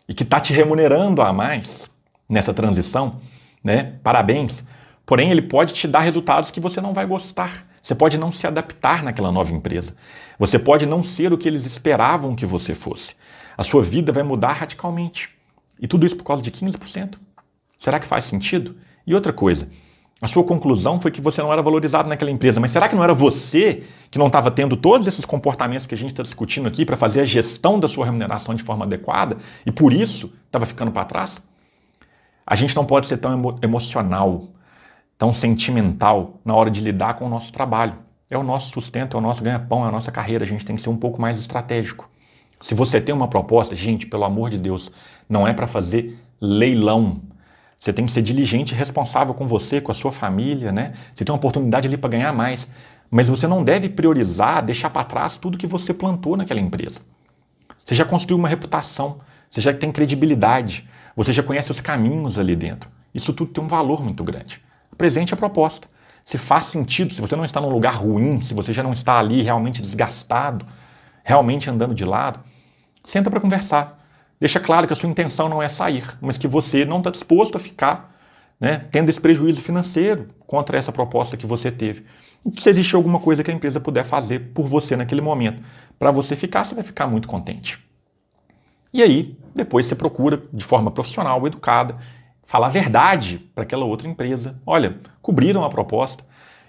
e que está te remunerando a mais nessa transição, né? Parabéns. Porém, ele pode te dar resultados que você não vai gostar. Você pode não se adaptar naquela nova empresa. Você pode não ser o que eles esperavam que você fosse. A sua vida vai mudar radicalmente. E tudo isso por causa de 15%. Será que faz sentido? E outra coisa, a sua conclusão foi que você não era valorizado naquela empresa, mas será que não era você que não estava tendo todos esses comportamentos que a gente está discutindo aqui para fazer a gestão da sua remuneração de forma adequada e por isso estava ficando para trás? A gente não pode ser tão emocional, tão sentimental na hora de lidar com o nosso trabalho. É o nosso sustento, é o nosso ganha-pão, é a nossa carreira, a gente tem que ser um pouco mais estratégico. Se você tem uma proposta, gente, pelo amor de Deus, não é para fazer leilão. Você tem que ser diligente e responsável com você, com a sua família, né? Você tem uma oportunidade ali para ganhar mais. Mas você não deve priorizar, deixar para trás tudo que você plantou naquela empresa. Você já construiu uma reputação, você já tem credibilidade, você já conhece os caminhos ali dentro. Isso tudo tem um valor muito grande. Apresente a proposta. Se faz sentido, se você não está num lugar ruim, se você já não está ali realmente desgastado, realmente andando de lado, senta para conversar. Deixa claro que a sua intenção não é sair, mas que você não está disposto a ficar, né, tendo esse prejuízo financeiro contra essa proposta que você teve. E se existe alguma coisa que a empresa puder fazer por você naquele momento, para você ficar, você vai ficar muito contente. E aí, depois você procura, de forma profissional, educada, falar a verdade para aquela outra empresa. Olha, cobriram a proposta,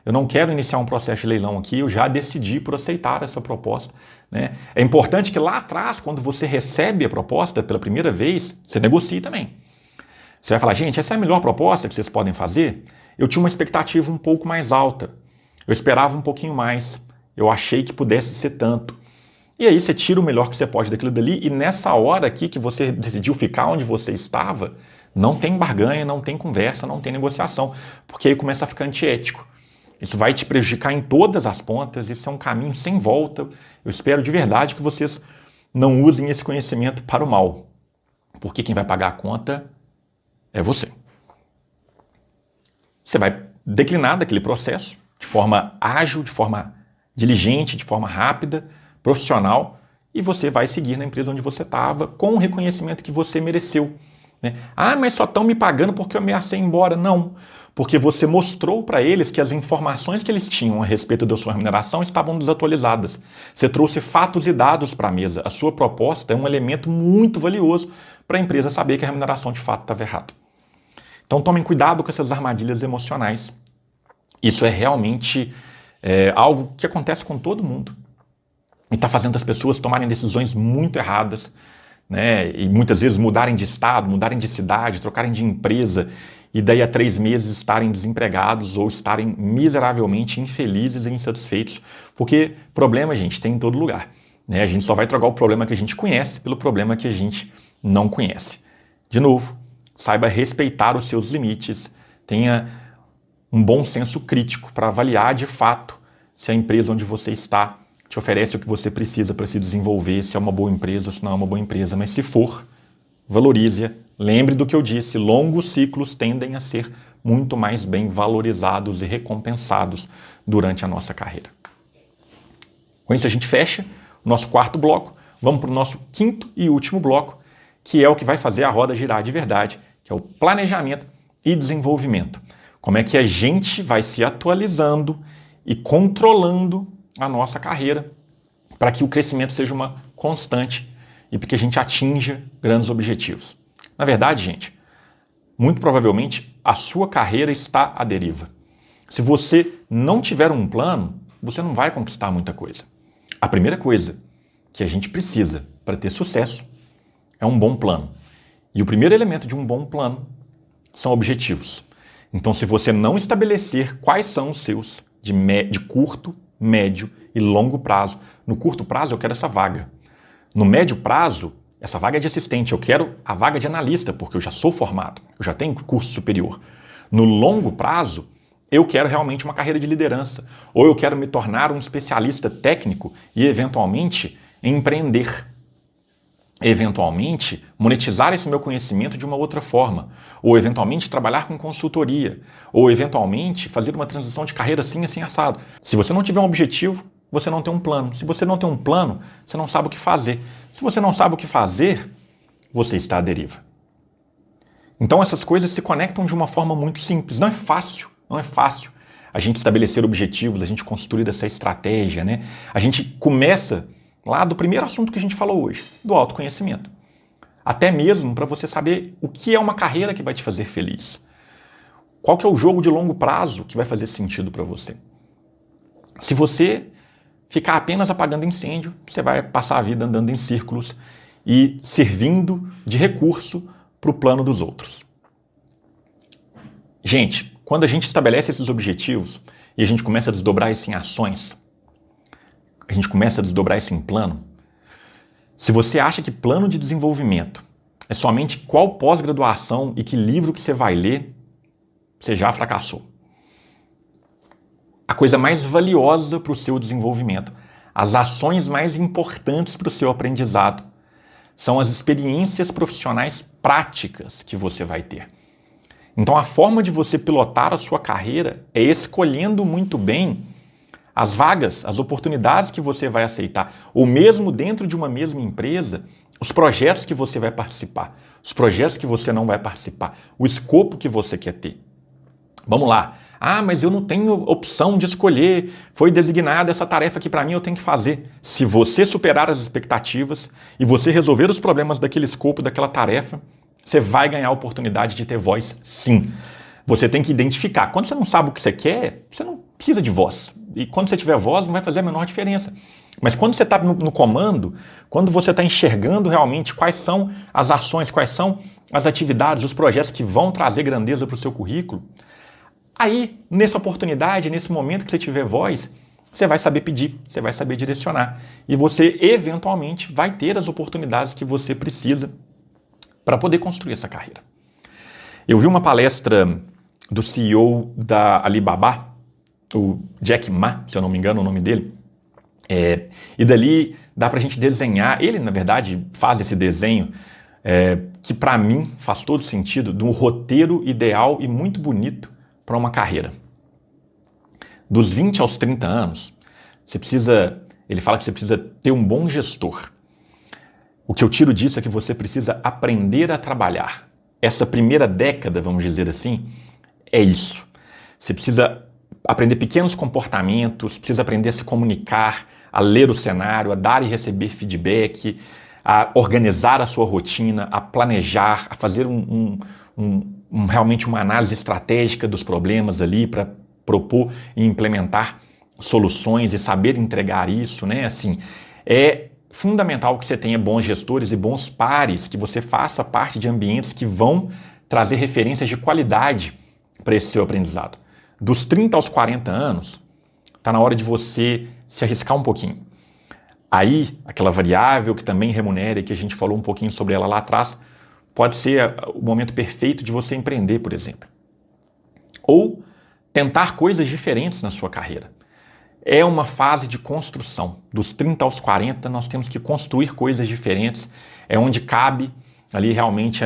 eu não quero iniciar um processo de leilão aqui, eu já decidi por aceitar essa proposta, né? É importante que lá atrás, quando você recebe a proposta pela primeira vez, você negocie também. Você vai falar, gente, essa é a melhor proposta que vocês podem fazer? Eu tinha uma expectativa um pouco mais alta, eu esperava um pouquinho mais, eu achei que pudesse ser tanto. E aí você tira o melhor que você pode daquilo dali e nessa hora aqui que você decidiu ficar onde você estava, não tem barganha, não tem conversa, não tem negociação, porque aí começa a ficar antiético. Isso vai te prejudicar em todas as pontas, isso é um caminho sem volta. Eu espero de verdade que vocês não usem esse conhecimento para o mal, porque quem vai pagar a conta é você. Você vai declinar daquele processo de forma ágil, de forma diligente, de forma rápida, profissional, e você vai seguir na empresa onde você estava com o reconhecimento que você mereceu, né? Ah, mas só estão me pagando porque eu ameacei ir embora. Não, porque você mostrou para eles que as informações que eles tinham a respeito da sua remuneração estavam desatualizadas. Você trouxe fatos e dados para a mesa. A sua proposta é um elemento muito valioso para a empresa saber que a remuneração de fato estava errada. Então tomem cuidado com essas armadilhas emocionais. Isso é realmente algo que acontece com todo mundo. E está fazendo as pessoas tomarem decisões muito erradas, né? E muitas vezes mudarem de estado, mudarem de cidade, trocarem de empresa, e daí a 3 meses estarem desempregados ou estarem miseravelmente infelizes e insatisfeitos. Porque problema, gente, tem em todo lugar, né? A gente só vai trocar o problema que a gente conhece pelo problema que a gente não conhece. De novo, saiba respeitar os seus limites, tenha um bom senso crítico para avaliar de fato se a empresa onde você está te oferece o que você precisa para se desenvolver, se é uma boa empresa ou se não é uma boa empresa. Mas se for, valorize-a. Lembre do que eu disse, longos ciclos tendem a ser muito mais bem valorizados e recompensados durante a nossa carreira. Com isso a gente fecha o nosso 4º bloco. Vamos para o nosso 5º e último bloco, que é o que vai fazer a roda girar de verdade, que é o planejamento e desenvolvimento. Como é que a gente vai se atualizando e controlando a nossa carreira para que o crescimento seja uma constante e para que a gente atinja grandes objetivos. Na verdade, gente, muito provavelmente a sua carreira está à deriva. Se você não tiver um plano, você não vai conquistar muita coisa. A primeira coisa que a gente precisa para ter sucesso é um bom plano. E o primeiro elemento de um bom plano são objetivos. Então, se você não estabelecer quais são os seus de curto, médio e longo prazo. No curto prazo, eu quero essa vaga. No médio prazo, essa vaga é de assistente. Eu quero a vaga de analista, porque eu já sou formado, eu já tenho curso superior. No longo prazo, eu quero realmente uma carreira de liderança. Ou eu quero me tornar um especialista técnico e, eventualmente, empreender. Eventualmente, monetizar esse meu conhecimento de uma outra forma, ou eventualmente trabalhar com consultoria, ou eventualmente fazer uma transição de carreira assim, assim, assado. Se você não tiver um objetivo, você não tem um plano. Se você não tem um plano, você não sabe o que fazer. Se você não sabe o que fazer, você está à deriva. Então essas coisas se conectam de uma forma muito simples. Não é fácil a gente estabelecer objetivos, a gente construir essa estratégia, né? A gente começa lá do primeiro assunto que a gente falou hoje, do autoconhecimento. Até mesmo para você saber o que é uma carreira que vai te fazer feliz. Qual que é o jogo de longo prazo que vai fazer sentido para você. Se você ficar apenas apagando incêndio, você vai passar a vida andando em círculos e servindo de recurso para o plano dos outros. Gente, quando a gente estabelece esses objetivos e a gente começa a desdobrar isso em ações, a gente começa a desdobrar isso em plano. Se você acha que plano de desenvolvimento é somente qual pós-graduação e que livro que você vai ler, você já fracassou. A coisa mais valiosa para o seu desenvolvimento, as ações mais importantes para o seu aprendizado, são as experiências profissionais práticas que você vai ter. Então a forma de você pilotar a sua carreira é escolhendo muito bem as vagas, as oportunidades que você vai aceitar, ou mesmo dentro de uma mesma empresa, os projetos que você vai participar, os projetos que você não vai participar, o escopo que você quer ter. Vamos lá. Ah, mas eu não tenho opção de escolher, foi designada essa tarefa aqui para mim, eu tenho que fazer. Se você superar as expectativas e você resolver os problemas daquele escopo, daquela tarefa, você vai ganhar a oportunidade de ter voz sim. Você tem que identificar. Quando você não sabe o que você quer, você precisa de voz. E quando você tiver voz, não vai fazer a menor diferença. Mas quando você está no comando, quando você está enxergando realmente quais são as ações, quais são as atividades, os projetos que vão trazer grandeza para o seu currículo, aí, nessa oportunidade, nesse momento que você tiver voz, você vai saber pedir, você vai saber direcionar. E você, eventualmente, vai ter as oportunidades que você precisa para poder construir essa carreira. Eu vi uma palestra do CEO da Alibaba, o Jack Ma, se eu não me engano o nome dele, e dali dá para a gente desenhar, ele na verdade faz esse desenho que para mim faz todo sentido, de um roteiro ideal e muito bonito para uma carreira. Dos 20 aos 30 anos, ele fala que você precisa ter um bom gestor. O que eu tiro disso é que você precisa aprender a trabalhar. Essa primeira década, vamos dizer assim, é isso. Você precisa aprender pequenos comportamentos, precisa aprender a se comunicar, a ler o cenário, a dar e receber feedback, a organizar a sua rotina, a planejar, a fazer realmente uma análise estratégica dos problemas ali para propor e implementar soluções e saber entregar isso, né? Assim, é fundamental que você tenha bons gestores e bons pares, que você faça parte de ambientes que vão trazer referências de qualidade para esse seu aprendizado. Dos 30 aos 40 anos, está na hora de você se arriscar um pouquinho. Aí, aquela variável que também remunera e que a gente falou um pouquinho sobre ela lá atrás, pode ser o momento perfeito de você empreender, por exemplo. Ou tentar coisas diferentes na sua carreira. É uma fase de construção. Dos 30 aos 40, nós temos que construir coisas diferentes. É onde cabe ali realmente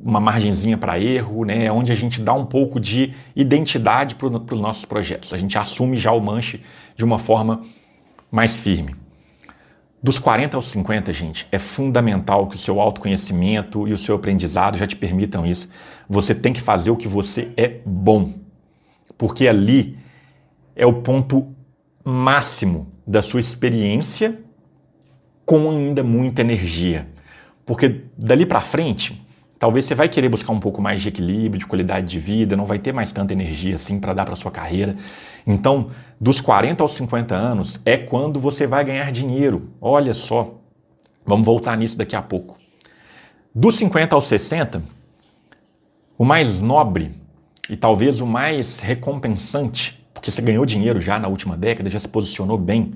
uma margenzinha para erro, né? É onde a gente dá um pouco de identidade para os nossos projetos. A gente assume já o manche de uma forma mais firme. Dos 40 aos 50, gente, é fundamental que o seu autoconhecimento e o seu aprendizado já te permitam isso. Você tem que fazer o que você é bom. Porque ali é o ponto máximo da sua experiência com ainda muita energia. Porque dali para frente, talvez você vai querer buscar um pouco mais de equilíbrio, de qualidade de vida, não vai ter mais tanta energia assim para dar para sua carreira. Então, dos 40 aos 50 anos é quando você vai ganhar dinheiro. Olha só, vamos voltar nisso daqui a pouco. Dos 50 aos 60, o mais nobre e talvez o mais recompensante, porque você ganhou dinheiro já na última década, já se posicionou bem,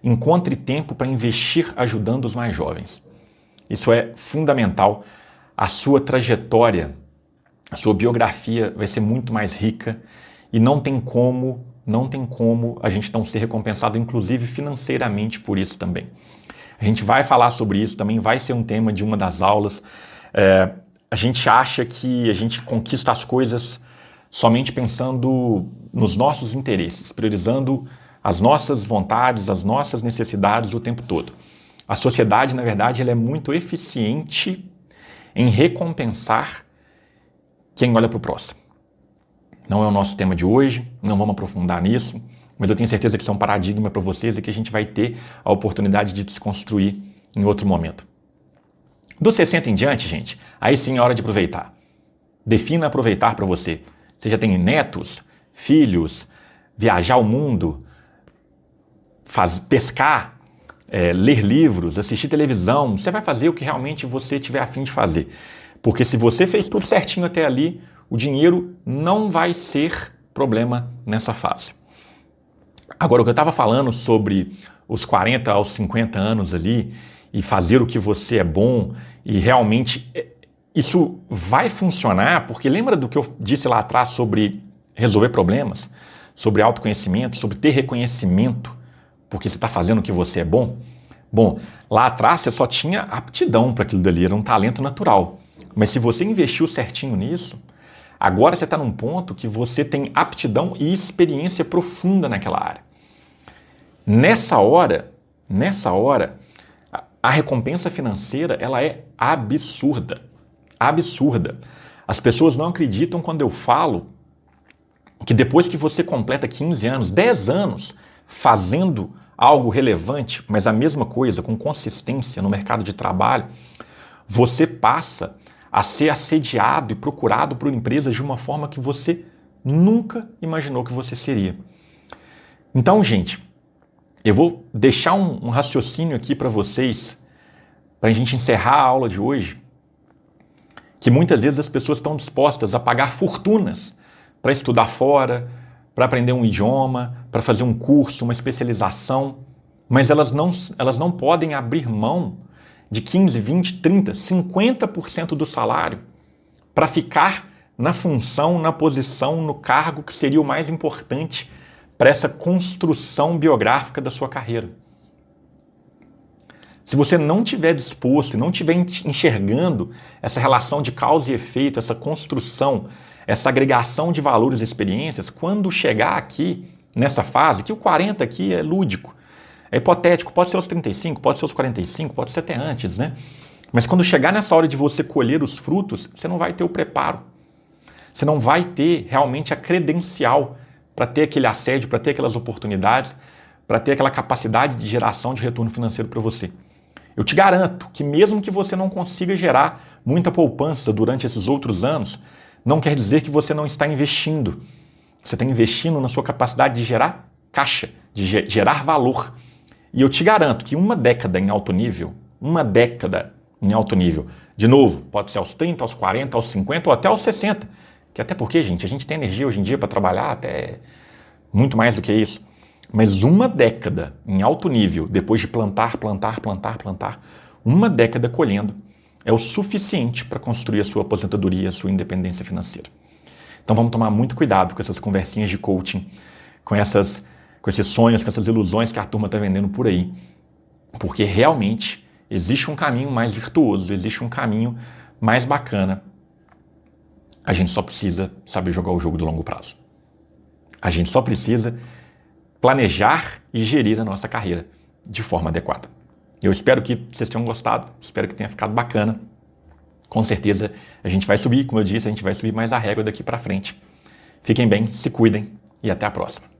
encontre tempo para investir ajudando os mais jovens. Isso é fundamental. A sua trajetória, a sua biografia vai ser muito mais rica e não tem como a gente não ser recompensado, inclusive financeiramente, por isso também. A gente vai falar sobre isso, também vai ser um tema de uma das aulas. A gente acha que a gente conquista as coisas somente pensando nos nossos interesses, priorizando as nossas vontades, as nossas necessidades o tempo todo. A sociedade, na verdade, ela é muito eficiente em recompensar quem olha para o próximo. Não é o nosso tema de hoje, não vamos aprofundar nisso, mas eu tenho certeza que isso é um paradigma para vocês e que a gente vai ter a oportunidade de desconstruir em outro momento. Dos 60 em diante, gente, aí sim é hora de aproveitar. Defina aproveitar para você. Você já tem netos, filhos, viajar o mundo, pescar, ler livros, assistir televisão. Você vai fazer o que realmente você tiver a fim de fazer. Porque se você fez tudo certinho até ali, o dinheiro não vai ser problema nessa fase. Agora, o que eu estava falando sobre os 40 aos 50 anos ali e fazer o que você é bom e realmente isso vai funcionar, porque lembra do que eu disse lá atrás sobre resolver problemas, sobre autoconhecimento, sobre ter reconhecimento, porque você está fazendo o que você é bom? Bom, lá atrás você só tinha aptidão para aquilo dali, era um talento natural. Mas se você investiu certinho nisso, agora você está num ponto que você tem aptidão e experiência profunda naquela área. Nessa hora, a recompensa financeira ela é absurda. Absurda. As pessoas não acreditam quando eu falo que depois que você completa 15 anos, 10 anos fazendo algo relevante, mas a mesma coisa, com consistência no mercado de trabalho, você passa a ser assediado e procurado por empresas de uma forma que você nunca imaginou que você seria. Então, gente, eu vou deixar um raciocínio aqui para vocês, para a gente encerrar a aula de hoje, que muitas vezes as pessoas estão dispostas a pagar fortunas para estudar fora, para aprender um idioma, para fazer um curso, uma especialização, mas elas não podem abrir mão de 15, 20, 30, 50% do salário para ficar na função, na posição, no cargo que seria o mais importante para essa construção biográfica da sua carreira. Se você não estiver disposto, não estiver enxergando essa relação de causa e efeito, essa construção, essa agregação de valores e experiências, quando chegar aqui, nessa fase, que o 40 aqui é lúdico, é hipotético, pode ser aos 35, pode ser aos 45, pode ser até antes, né? Mas quando chegar nessa hora de você colher os frutos, você não vai ter o preparo. Você não vai ter realmente a credencial para ter aquele assédio, para ter aquelas oportunidades, para ter aquela capacidade de geração de retorno financeiro para você. Eu te garanto que mesmo que você não consiga gerar muita poupança durante esses outros anos, não quer dizer que você não está investindo. Você está investindo na sua capacidade de gerar caixa, de gerar valor. E eu te garanto que uma década em alto nível, de novo, pode ser aos 30, aos 40, aos 50 ou até aos 60, que até porque, gente, a gente tem energia hoje em dia para trabalhar até muito mais do que isso. Mas uma década em alto nível, depois de plantar, uma década colhendo, é o suficiente para construir a sua aposentadoria, a sua independência financeira. Então vamos tomar muito cuidado com essas conversinhas de coaching, com esses sonhos, com essas ilusões que a turma está vendendo por aí, porque realmente existe um caminho mais virtuoso, existe um caminho mais bacana. A gente só precisa saber jogar o jogo do longo prazo. A gente só precisa planejar e gerir a nossa carreira de forma adequada. Eu espero que vocês tenham gostado, espero que tenha ficado bacana. Com certeza a gente vai subir, como eu disse, a gente vai subir mais a régua daqui para frente. Fiquem bem, se cuidem e até a próxima.